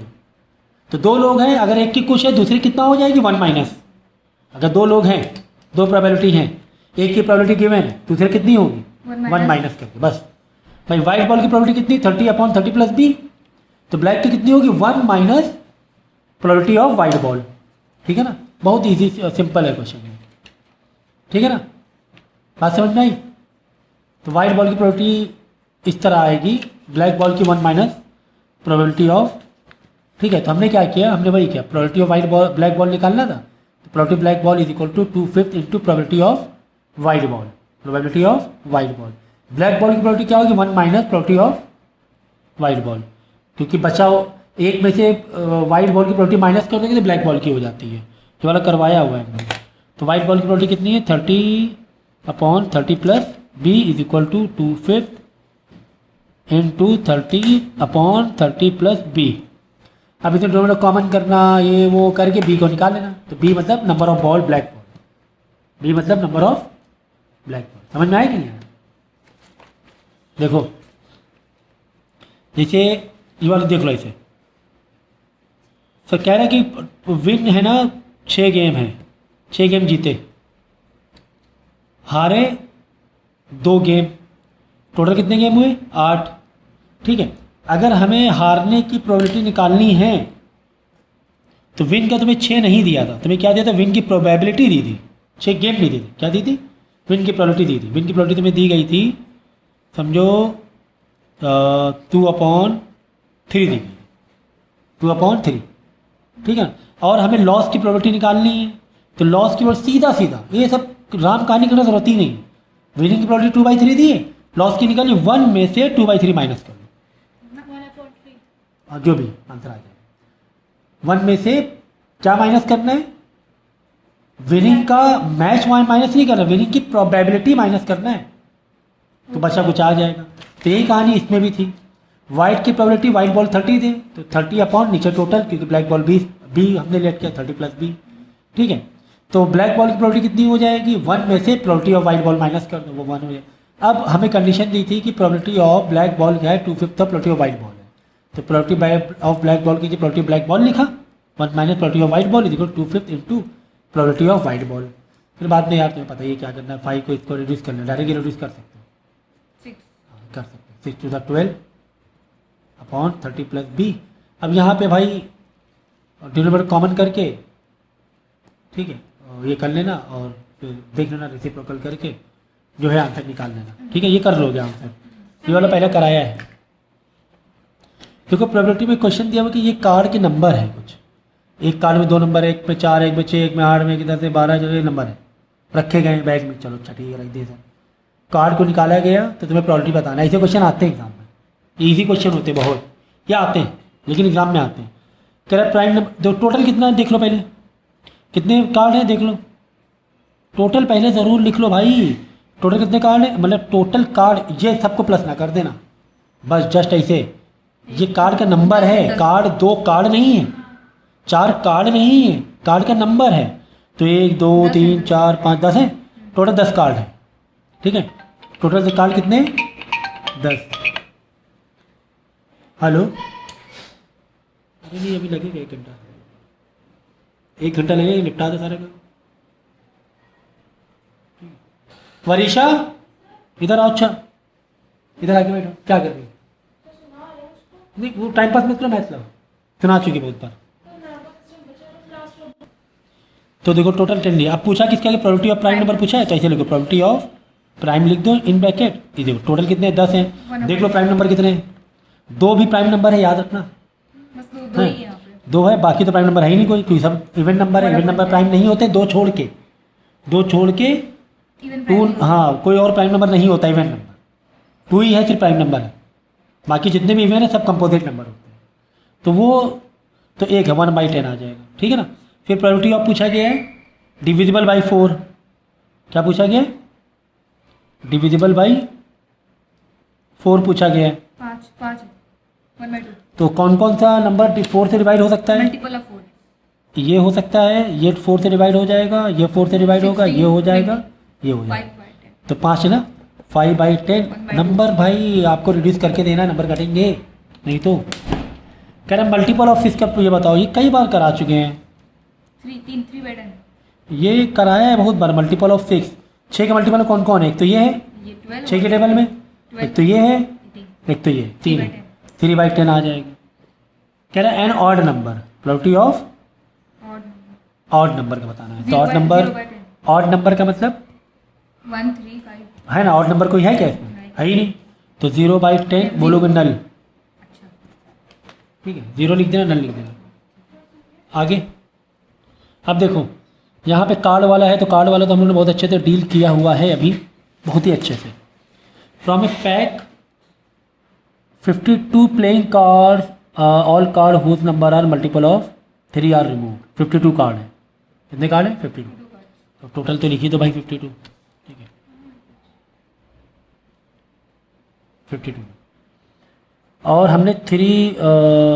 तो दो लोग हैं, अगर एक की कुछ है दूसरी कितना हो जाएगी 1 माइनस। अगर दो लोग हैं, दो प्रोबेबिलिटी हैं, एक की प्रोबेबिलिटी गिवन है, दूसरी कितनी होगी 1 माइनस करके बस। भाई वाइट बॉल की प्रोबेबिलिटी कितनी 30/30 प्लस बी, तो ब्लैक की कितनी होगी 1 minus probability of white ball. ठीक है ना, बहुत इजी सिंपल है क्वेश्चन, ठीक है ना, बात समझ में आई। तो वाइट बॉल की प्रोबेबिलिटी इस तरह आएगी, ब्लैक बॉल की 1 माइनस प्रोबेबिलिटी ऑफ। ठीक है, तो हमने क्या किया, हमने वही किया, probability of white ball black ball निकालना था, तो probability black ball is equal to 2/5 into probability of white ball, probability of white ball. Black ball की प्रोबेबिलिटी क्या होगी 1 minus probability of white ball, क्योंकि बचा एक में से वाइट बॉल की प्रोबेबिलिटी माइनस कर देंगे तो ब्लैक बॉल की हो जाती है, ये वाला करवाया हुआ है हमने। तो वाइट बॉल की प्रोबेबिलिटी कितनी है 30/30 plus b is equal to 2/5 into 30/30 plus b. अब इसे दोनों कॉमन करना, ये वो करके बी को निकाल लेना, तो बी मतलब number of ball black ball, b मतलब नंबर ऑफ ब्लैक बॉल। समझ में आएगी नहीं? देखो जैसे ये वाला देख लो, इसे सर कह रहा है कि विन है ना 6 गेम है, 6 गेम जीते, हारे 2 गेम, टोटल कितने गेम हुए 8। ठीक है, अगर हमें हारने की प्रोबेबिलिटी निकालनी है तो विन का तुम्हें 6 नहीं दिया था, तुम्हें क्या दिया था विन की प्रोबेबिलिटी दी थी, 6 गेम नहीं दी थी, क्या दी थी विन की प्रोबेबिलिटी दी थी। विन की प्रोबेबिलिटी तुम्हें दी गई थी समझो 2/3 दी गई, 2/3। ठीक है, और हमें लॉस की प्रोबेबिलिटी निकालनी है, तो लॉस की सीधा सीधा ये सब राम कहानी करना जरूरत ही नहीं है। विनिंग की प्रोबेबिलिटी 2/3 दी है, लॉस की निकाली 1 में से 2/3 माइनस कर लो, और जो भी आंसर आ जाए 1 में से क्या माइनस करना है, विनिंग का मैच माइनस नहीं करना, विनिंग की प्रोबेबिलिटी माइनस करना है, तो बचा कुछ आ जाएगा। तो यही कहानी इसमें भी थी, वाइट की प्रोबेबिलिटी वाइट बॉल 30 दे, तो 30 नीचे टोटल, क्योंकि ब्लैक बॉल 20 बी हमने लेट किया 30 प्लस बी। ठीक है, तो ब्लैक बॉल की प्रोबेबिलिटी कितनी हो जाएगी 1 में से probability of white ball minus कर दो, वो 1 हो जाए। अब हमें कंडीशन दी थी कि प्रोबेबिलिटी ऑफ ब्लैक बॉल क्या है 2/5 प्रोबेबिलिटी ऑफ वाइट बॉल है, तो प्रोबेबिलिटी ऑफ ब्लैक बॉल की प्रोबेबिलिटी ब्लैक बॉल लिखा 1 minus probability of white ball is equal 2/5 into probability of white ball. फिर बाद में यार तुम्हें पता ही है क्या करना है, 5 को इसको रिड्यूस करना है, डायरेक्टली रिड्यूस कर सकते हो,
6
कर सकते हैं 6 to the 12/30 प्लस बी। अब यहाँ पे भाई डिनोमिनेटर कॉमन करके, ठीक है, और ये कर लेना और फिर देख लेना रेसिप्रोकल करके जो है आंसर निकाल लेना। ठीक है, ये कर लोगे आंसर, ये वाला पहले कराया है। देखो प्रोबेबिलिटी में क्वेश्चन दिया हुआ कि ये कार्ड के नंबर है कुछ, एक कार्ड में 2 नंबर है, एक में 4, एक में 6, एक में 8 में किधर से 12 जो ये नंबर है रखे गए हैं बैग में, चलो अच्छा ठीक है रख दिए सर। कार्ड को निकाला गया तो तुम्हें प्रोबेबिलिटी बताना है। ऐसे क्वेश्चन आते हैं एग्जाम में, ईजी क्वेश्चन होते हैं बहुत, या आते हैं लेकिन एग्जाम में आते हैं। कह रहा प्राइम नंबर दो, टोटल कितना है देख लो, पहले कितने कार्ड हैं देख लो, टोटल पहले ज़रूर लिख लो भाई, टोटल कितने कार्ड है, मतलब टोटल कार्ड, ये सबको प्लस ना कर देना, बस जस्ट ऐसे, ये कार्ड का नंबर है, कार्ड 2 कार्ड नहीं है, 4 कार्ड नहीं है, कार्ड का नंबर है, तो 1 2 3 4 5 10 है, टोटल 10 कार्ड है। ठीक है, टोटल कार्ड कितने 10। हेलो, अरे नहीं अभी लगेगा 1 घंटा, 1 घंटा लगेगा, निपटा दो सारे काम। वरीशा इधर आओ, अच्छा इधर आके बैठो, क्या कर रही हो? नहीं वो टाइम पास मत करो, मैथ लगाओ, सुना चुकी बहुत बार। तो देखो टोटल 10 लिया, अब पूछा किसका कि प्रोबेबिलिटी ऑफ प्राइम नंबर पूछा है, तो ऐसे लिखो प्रोबेबिलिटी ऑफ प्राइम लिख दो इन ब्रैकेट, ये देखो टोटल कितने 10 हैं, देख लो प्राइम नंबर कितने हैं, 2 भी प्राइम नंबर है, याद रखना,
बस 2 ही है यहाँ पे,
2 है, बाकी तो प्राइम नंबर है ही नहीं कोई, क्योंकि सब इवेंट नंबर है, इवेंट नंबर प्राइम नहीं होते, 2 छोड़ के 2, हाँ कोई और प्राइम नंबर नहीं होता, इवेंट नंबर 2 ही है, सिर्फ प्राइम नंबर है, बाकी जितने भी इवेंट है सब कंपोजिट नंबर होते हैं, तो वो तो 1 है 1/10 आ जाएगा। ठीक है ना, फिर प्रोबेबिलिटी ऑफ पूछा गया है डिविजिबल बाई 4, क्या पूछा गया है डिविजिबल बाई 4 पूछा गया है,
5 1/2,
तो कौन कौन सा नंबर 4 से डिवाइड हो सकता है,
मल्टीपल ऑफ 4,
ये हो सकता है, ये 4 से डिवाइड हो जाएगा, ये 4 से डिवाइड होगा, ये हो जाएगा, ये हो जाएगा,
5/10,
तो 5 है ना, 5/10 नंबर भाई आपको रिड्यूस करके देना है, नंबर कटेंगे नहीं तो। कह रहे मल्टीपल ऑफ 6 का ये बताओ, ये कई बार करा चुके हैं,
3/10
ये कराया है बहुत बार। मल्टीपल ऑफ 6, 6 के मल्टीपल कौन कौन है? एक तो ये है
ये 12
6 के टेबल में, एक तो ये है,
18
एक तो ये 3 है,
3/10
3/10 आ जाएगी। कह रहा है an odd number, probability of
और
ऑड नंबर का बताना है। तो ऑड नंबर,
0/10
ऑड नंबर का मतलब
1 3 5
है ना, ऑड नंबर कोई है क्या इसमें?
नहीं।
है ही नहीं। तो 0/10 बोलोगे नल,
अच्छा
ठीक है, 0 लिख देना, नल लिख देना। आगे अब देखो यहाँ पे कार्ड वाला है, तो कार्ड वाला तो हम लोगों ने बहुत अच्छे से डील किया हुआ है अभी, बहुत ही अच्छे से। From a pack 52 playing card, all card whose number are multiple of 3 are remove. 52 card है, कितने कार्ड है? 52। तो टोटल तो लिखी दो भाई 52, ठीक है 52। और हमने 3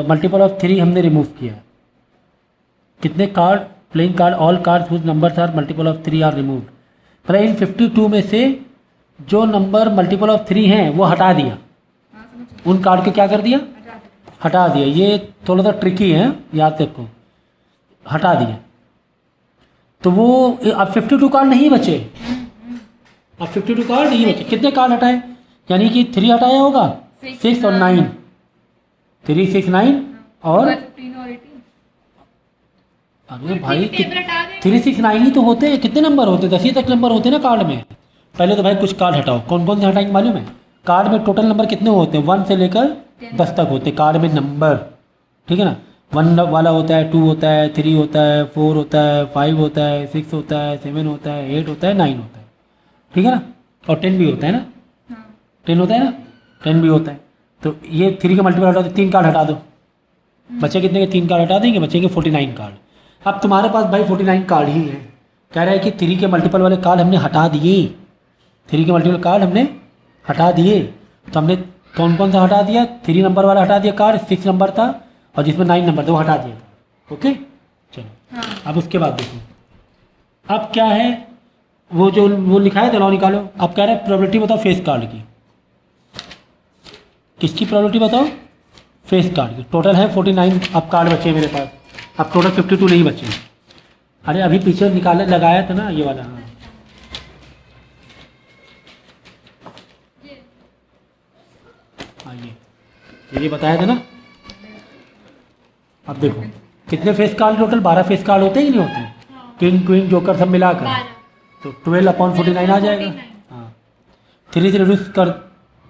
मल्टीपल ऑफ 3 हमने रिमूव किया। कितने card? Playing card all card whose numbers are multiple of 3 are removed. पर इन 52 में से जो नंबर मल्टीपल ऑफ 3 हैं वो हटा दिया,
हाँ समझ
उन कार्ड को क्या कर दिया?
हटा दे
हटा दिया। ये थोड़ा सा ट्रिकी है, याद रखो, हटा दिया। तो वो अब 52 कार्ड नहीं बचे, अब 52 कार्ड नहीं बचे। कितने कार्ड हटाए? यानी कि 3 हटाया होगा, 6 और 9, 3 6 9 और
15 और 18
अरे भाई 3 6 9 ही तो होते हैं। कितने नंबर होते? 10 ही तक नंबर होते हैं ना कार्ड में। पहले तो भाई कुछ कार्ड हटाओ, कौन कौन से हटाएंगे मालूम है? कार्ड में टोटल नंबर कितने होते हैं? 1 से लेकर 10 तक होते हैं कार्ड में नंबर, ठीक है ना। 1 वाला होता है, 2 होता है, 3 होता है, 4 होता है, 5 होता है, 6 होता है, 7 होता है, 8 होता है, 9 होता है, ठीक है ना। और 10 भी होता है ना,
हाँ
10 होता है ना, 10 भी होता है। तो ये 3 का मल्टीपल हटा दो, 3 कार्ड हटा दो, बचे कितने के? 3 कार्ड हटा देंगे, बचेंगे 49 कार्ड। अब तुम्हारे पास भाई 49 कार्ड ही है। कह रहा है कि 3 के मल्टीपल वाले कार्ड हमने हटा दिए, 3 के मल्टीपल कार्ड हमने हटा दिए। तो हमने कौन कौन सा हटा दिया? 3 नंबर वाला हटा दिया कार्ड, 6 नंबर था और जिसमें 9 नंबर था वो हटा दिया। ओके चलो
हाँ
अब उसके बाद देखो अब क्या है, वो जो वो लिखा है तो निकालो। अब कह रहा है प्रोबेबिलिटी बताओ फेस कार्ड की। किसकी प्रोबेबिलिटी बताओ? फेस कार्ड की। टोटल है 49 अब कार्ड बचे मेरे पास, अब टोटल 52 नहीं बचे। अरे अभी पीछे निकाले लगाया था ना ये वाला, हाँ ये बताया था ना। अब देखो कितने face card? Total 12 face card होते हैं कि नहीं होते हैं? किंग क्वीन जोकर सब मिलाकर,
12
तो 12/49 आ जाएगा।
49
हाँ 3 से रिड्यूस कर,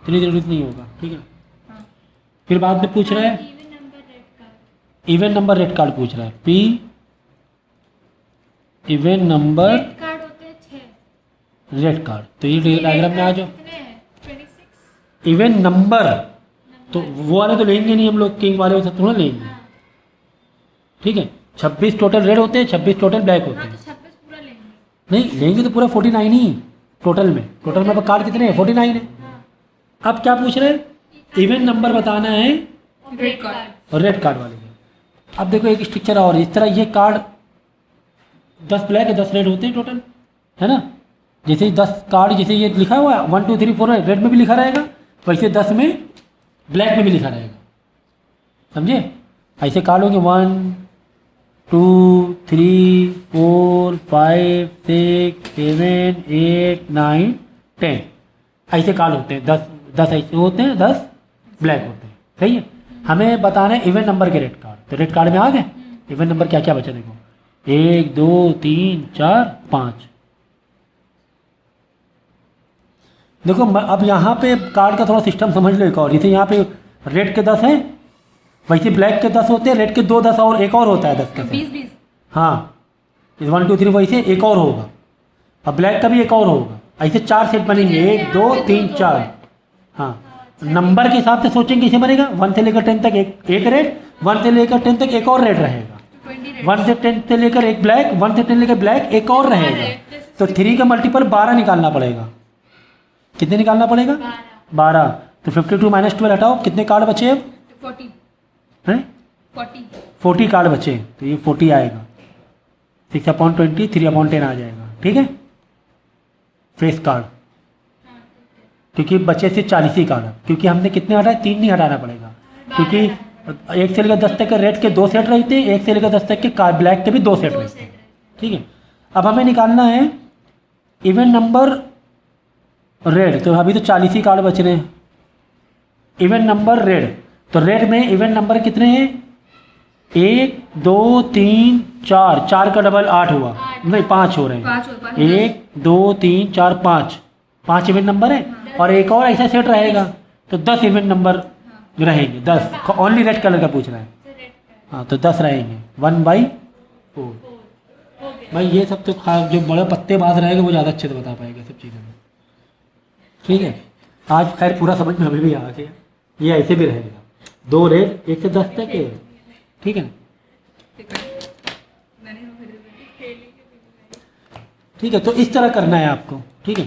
3 से रिड्यूस नहीं होगा, ठीक है।
हाँ
फिर बाद में पूछ रहा है
even number red card,
even number red card पूछ रहा है। P even number
red card होते हैं 6।
रेड कार्ड, तो ये डायग्राम में आ जाओ।
कितने हैं? 26
इवन नंबर, तो वो वाले तो लेंगे नहीं हम लोग, किंग वाले वो सब थोड़ा लेंगे,
हाँ
ठीक है। 26 टोटल रेड होते हैं, 26 टोटल ब्लैक होते
हाँ,
हैं।
तो 26 पूरा लेंगे।
नहीं लेंगे तो पूरा 49 ही टोटल में। टोटल में कार्ड कितने हैं? 49 है।
हाँ
अब क्या पूछ रहे हैं? इवन नंबर बताना है
और
रेड
रेड
कार्ड।
कार्ड
और रेड कार्ड वाले के। अब देखो एक स्ट्रक्चर और, इस तरह ये कार्ड 10 ब्लैक है 10 रेड होते हैं टोटल, है ना। जैसे 10 कार्ड जैसे ये लिखा हुआ है 1 2 3 4 रेड में भी लिखा रहेगा, वैसे 10 में ब्लैक में भी लिखा रहेगा, समझे। ऐसे कार्ड होंगे 1 2 3 4 5 6 7 8 9 10 ऐसे कार्ड होते हैं। 10 ऐसे होते हैं, 10 ब्लैक होते हैं, सही है। हमें बताना है इवन नंबर के रेड कार्ड। तो रेड कार्ड में आ गए इवन नंबर क्या क्या बचा देखो, 1 2 3 4 5। देखो अब यहाँ पे कार्ड का थोड़ा सिस्टम समझ लो एक और। जैसे यहाँ पे रेड के 10 हैं, वैसे ब्लैक के 10 होते हैं, रेड के 2 10 और एक और होता है 10 का
20
हाँ, इस 1 2 3 वैसे एक और होगा, अब ब्लैक का भी एक और होगा। ऐसे 4 सेट बनेंगे, 1 2 3 4। हाँ नंबर के हिसाब से सोचेंगे कैसे बनेगा। 1 से लेकर 10 तक एक रेड, 1 से लेकर 10 तक एक और रेड रहेगा,
20 रेड
1 से 10 से लेकर एक ब्लैक, 1 से 10 लेकर ब्लैक एक और रहेगा। तो 3 का मल्टीपल 12 निकालना पड़ेगा। कितने निकालना पड़ेगा? 12। तो 52 - 12 हटाओ, कितने कार्ड बचे अब?
40
हैं
40
40 कार्ड बचे, तो ये 40 आएगा। 6/20 3/10 आ जाएगा, ठीक है। फेस कार्ड क्योंकि बचे से 40 ही कॉलम, क्योंकि हमने कितने हटाए, 3 नहीं हटाना पड़ेगा, क्योंकि 1 से लेकर 10 तक के रेड के 2 सेट रहते हैं, 1 से लेकर 10 तक के ब्लैक के भी 2 सेट रहते हैं। ठीक है, अब हमें निकालना है इवन नंबर रेड, तो अभी तो 40 ही कार्ड बच रहे हैं। इवन नंबर रेड, तो रेड में इवन नंबर कितने हैं, 1 2 3 4, 4 का डबल 8 हुआ, नहीं 5 हो रहे हैं, 1 2 3 4 5 इवन नंबर है, और एक और ऐसा सेट रहेगा तो 10 इवन नंबर रहेंगे, 10 ओनली रेड कलर का पूछ रहा है। हाँ, तो 10 रहेंगे 1/4। भाई ये सब तो जो बड़े पत्तेबाज रहेगा वो ज़्यादा अच्छे से बता पाएगा सब चीज़ों में। ठीक है, आज खैर पूरा समझ में अभी भी आ गया, ये ऐसे भी रहेगा, 2 रेड 1 से 10 तक है। ठीक है ना, ठीक है, तो इस तरह करना है आपको। ठीक है,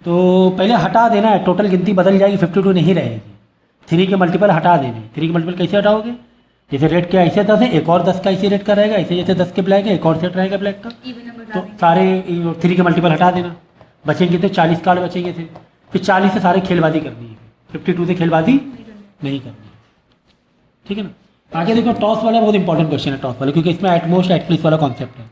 तो पहले हटा देना है, टोटल गिनती बदल जाएगी, 52 नहीं रहेगी। 3 के मल्टीपल हटा देने, 3 के मल्टीपल कैसे हटाओगे, जैसे रेड के ऐसे 10 है, एक और 10 का ऐसे रेड का रहेगा, ऐसे जैसे 10 के ब्लैक है, एक और सेट रहेगा ब्लैक का, तो सारे 3 के मल्टीपल हटा देना, बचेंगे तो 40 कार्ड बचेंगे थे। फिर 40 से सारे खेलबाजी करनी है, 52 से खेलबाजी नहीं करनी है। ठीक है ना, आगे देखो टॉस वाला बहुत इंपॉर्टेंट क्वेश्चन है, टॉस वाला, क्योंकि इसमें एटमोस्ट एटलीस्ट वाला कॉन्सेप्ट है।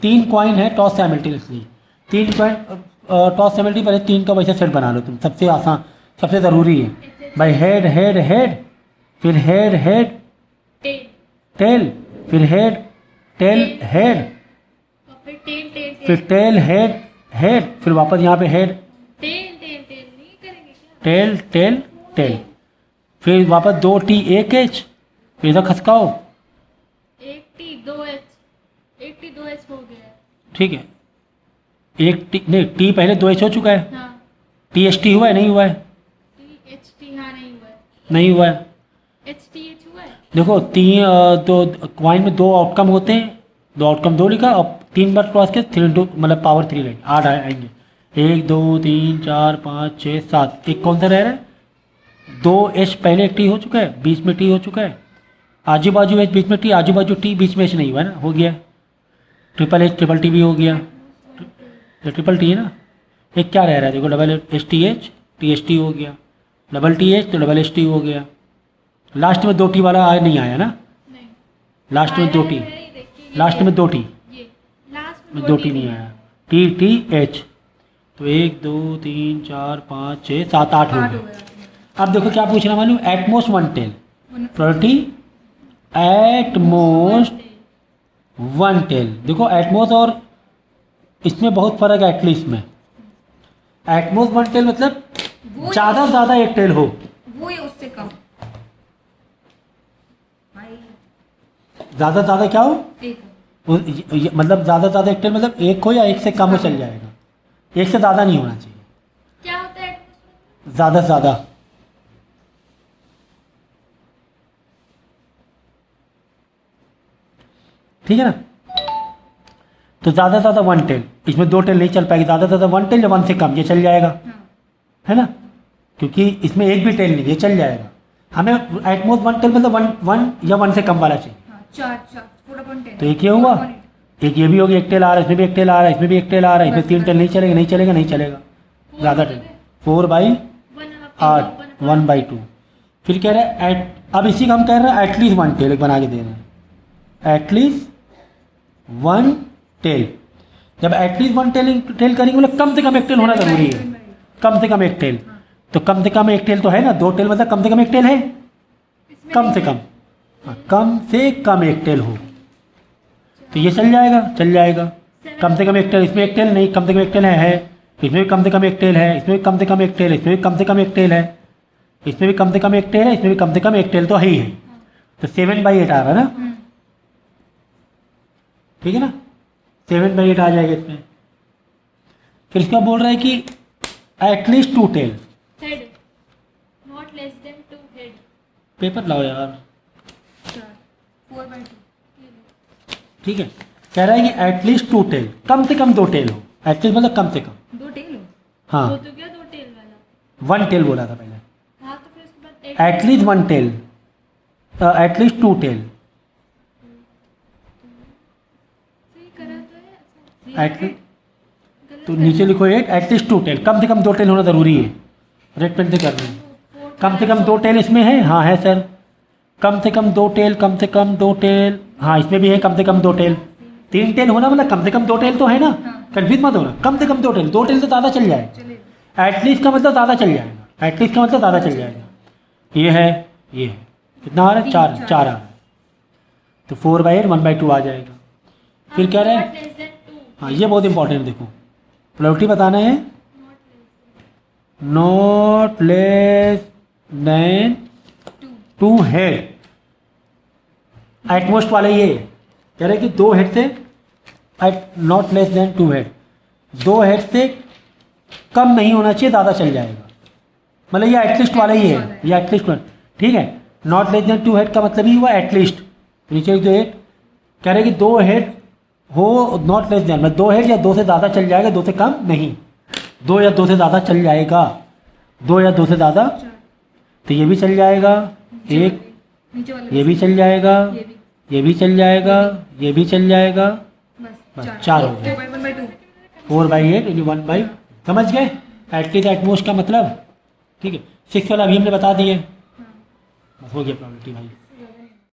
3 कॉइन है, toss simultaneously, 3 coin toss simultaneously, पहले 3 का वैसे सेट बना लो तुम, सबसे आसान सबसे ज़रूरी है भाई। हेड हेड हेड, फिर हेड हेड टेल, फिर हेड टेल हेड, फिर टेल हेड हेड, फिर वापस यहाँ पे हेड टेल टेल टेल, फिर वापस 2 टी 1 एच, फिर इधर खसकाओ
1 टी 2 एच हो गया।
ठीक है, 1 टी नहीं, टी पहले 2 एच हो चुका है,
हाँ,
टी एच टी हुआ है, नहीं हुआ है,
टी एच टी, हाँ नहीं हुआ है,
नहीं हुआ है।
एच टी एच हुआ है।
देखो 2 क्वाइन में 2 आउटकम होते हैं, 2 आउटकम 2 लिखा, और 3 बार क्रॉस के 3 इंटू मतलब पावर 3 लेंगे, 8 आएंगे, 1 2 3 4 5 6 7, एक कौन सा रह रहा है, 2 एच पहले एक टी हो चुका है, बीच में टी हो चुका है, आजू बाजू एच बीच में टी, आजू बाजू टी बीच में एच नहीं हुआ है ना, हो गया ट्रिपल एच ट्रिपल टी भी हो गया, ये ट्रिपल टी है ना। एक क्या रह रहा है देखो, double H T H T हो गया, डबल टी एच तो डबल एच टी हो गया, लास्ट में 2 टी वाला नहीं आया ना,
नहीं,
लास्ट में 2 टी, लास्ट में 2 टी
ये लास्ट
में 2 टी नहीं आया, टी टी एच, तो 1 2 3 4 5 6 7 8 हो गए। अब देखो क्या पूछना मालूम, at most 1 tail property, at most 1 tail. देखो एटमोस्ट और इसमें बहुत फर्क है, एटलीस्ट में। एटमोस्ट 1 टेल मतलब ज़्यादा से ज़्यादा एक टेल हो,
वो या उससे कम भाई,
ज़्यादा से ज़्यादा क्या हो,
एक
मतलब ज़्यादा से ज़्यादा एक टेल मतलब एक हो या एक से कम हो चल जाएगा, एक से ज़्यादा नहीं होना चाहिए,
क्या होता है?
ज़्यादा से ज़्यादा। ठीक है ना, तो ज़्यादा से ज़्यादा 1 टेल, इसमें 2 टेल नहीं चल पाएगी, ज़्यादा से ज़्यादा 1 टेल या 1 से कम ये चल जाएगा, है ना, क्योंकि इसमें एक भी टेल नहीं, ये चल जाएगा। हमें एटमोस्ट 1 टेल मतलब 1 या 1 से कम वाला चाहिए,
हाँ, 4 4
तो एक ये हुआ, एक ये भी होगी, एक टेल आ रहा है, इसमें भी एक टेल आ रहा है, इसमें भी एक टेल आ रहा है, इसमें 3 टेल नहीं चलेगा, नहीं चलेगा, नहीं चलेगा, ज़्यादा टेल 4/8 1/2। फिर कह रहे हैं अब इसी का हम कह रहे हैं एटलीस्ट 1 टेल, एक बना के दे रहे हैं, एटलीस्ट 1 टेल। जब एटलीस्ट 1 टेल करेंगे मतलब कम से कम एक टेल होना जरूरी है, कम से कम एक टेल, तो कम से कम एक टेल तो है ना, 2 टेल मतलब कम से कम एक टेल है, कम से कम, हाँ, कम से कम एक टेल हो, तो ये चल जाएगा, चल जाएगा। कम से कम एक टेल, इसमें एक टेल नहीं, कम से कम एक टेल है, इसमें भी कम से कम एक टेल है, इसमें भी कम से कम एक टेल है, इसमें भी कम से कम एक टेल है, इसमें भी कम से कम एक टेल है, इसमें भी कम से कम एक टेल तो है ही है, तो 7/8 आ रहा है ना, ठीक है ना, 7/8 आ जाएगा इसमें। फिर इसका बोल रहा है कि at least 2 tail,
head not less than 2 head.
Paper लाओ यार,
4/2
ठीक है, कह रहा है कि एटलीस्ट 2 टेल, कम से कम 2 टेल हो, एटलीस्ट मतलब कम से कम,
2 टेल हो,
हाँ,
वो तो क्या 2 टेल वाला,
1 टेल बोला था पहले,
हाँ, तो फिर उसके बाद
एटलीस्ट 1 टेल, एटलीस्ट 2 टेल,
सही करा तो है,
एटलीस्ट, तो नीचे लिखो 8, एटलीस्ट 2 टेल, कम से कम 2 टेल होना ज़रूरी है, रेड पेन से कर रहे हैं। कम से कम 2 टेल इसमें है, हाँ है सर। कम से कम 2 टेल, कम से कम 2 टेल, हाँ इसमें भी है कम से कम 2 टेल। 3 टेल होना मतलब कम से कम 2 टेल तो है ना, कन्फ्यूज मत होना। कम से कम 2 टेल, 2 टेल तो ज़्यादा चल जाएगा।
चलेगा।
एटलीस्ट का मतलब ज़्यादा चल जाएगा, एटलीस्ट का मतलब ज़्यादा चल जाएगा। ये है, ये है, कितना आ रहा है? 4 आ रहा है। तो 4/8 1/2 आ जाएगा। फिर क्या रहे?
नॉट लेस देन 2,
हाँ ये बहुत इंपॉर्टेंट, देखो प्रोबेबिलिटी बताना है। Not less than 2 head, at most वाला ये कह रहे हैं कि 2 हेड से not less than 2 head, 2 head से कम नहीं होना चाहिए, ज़्यादा चल जाएगा। मतलब ये एटलीस्ट वाला ही है, ये एटलीस्ट वाला, ठीक है। नॉट लेस देन 2 हेड का मतलब ही हुआ एटलीस्ट, नीचे 2 हेड कह रहे हैं कि 2 हेड हो, नॉट लेस देन मतलब 2 हेड या 2 से ज़्यादा चल जाएगा, 2 से कम नहीं, 2 या 2 से ज़्यादा चल जाएगा, 2 या 2 से ज़्यादा। तो ये भी चल जाएगा, एक
नीचे वाले
ये भी चल जाएगा, ये भी चल जाएगा, ये भी चल जाएगा, बस 4 हो गए।
1/2।
4/8 × 1/, समझ गए एटलीस्ट एटमोस्ट का मतलब, ठीक है। 6 वाला अभी हमने बता दिए, बस हो गया प्रोबेबिलिटी भाई।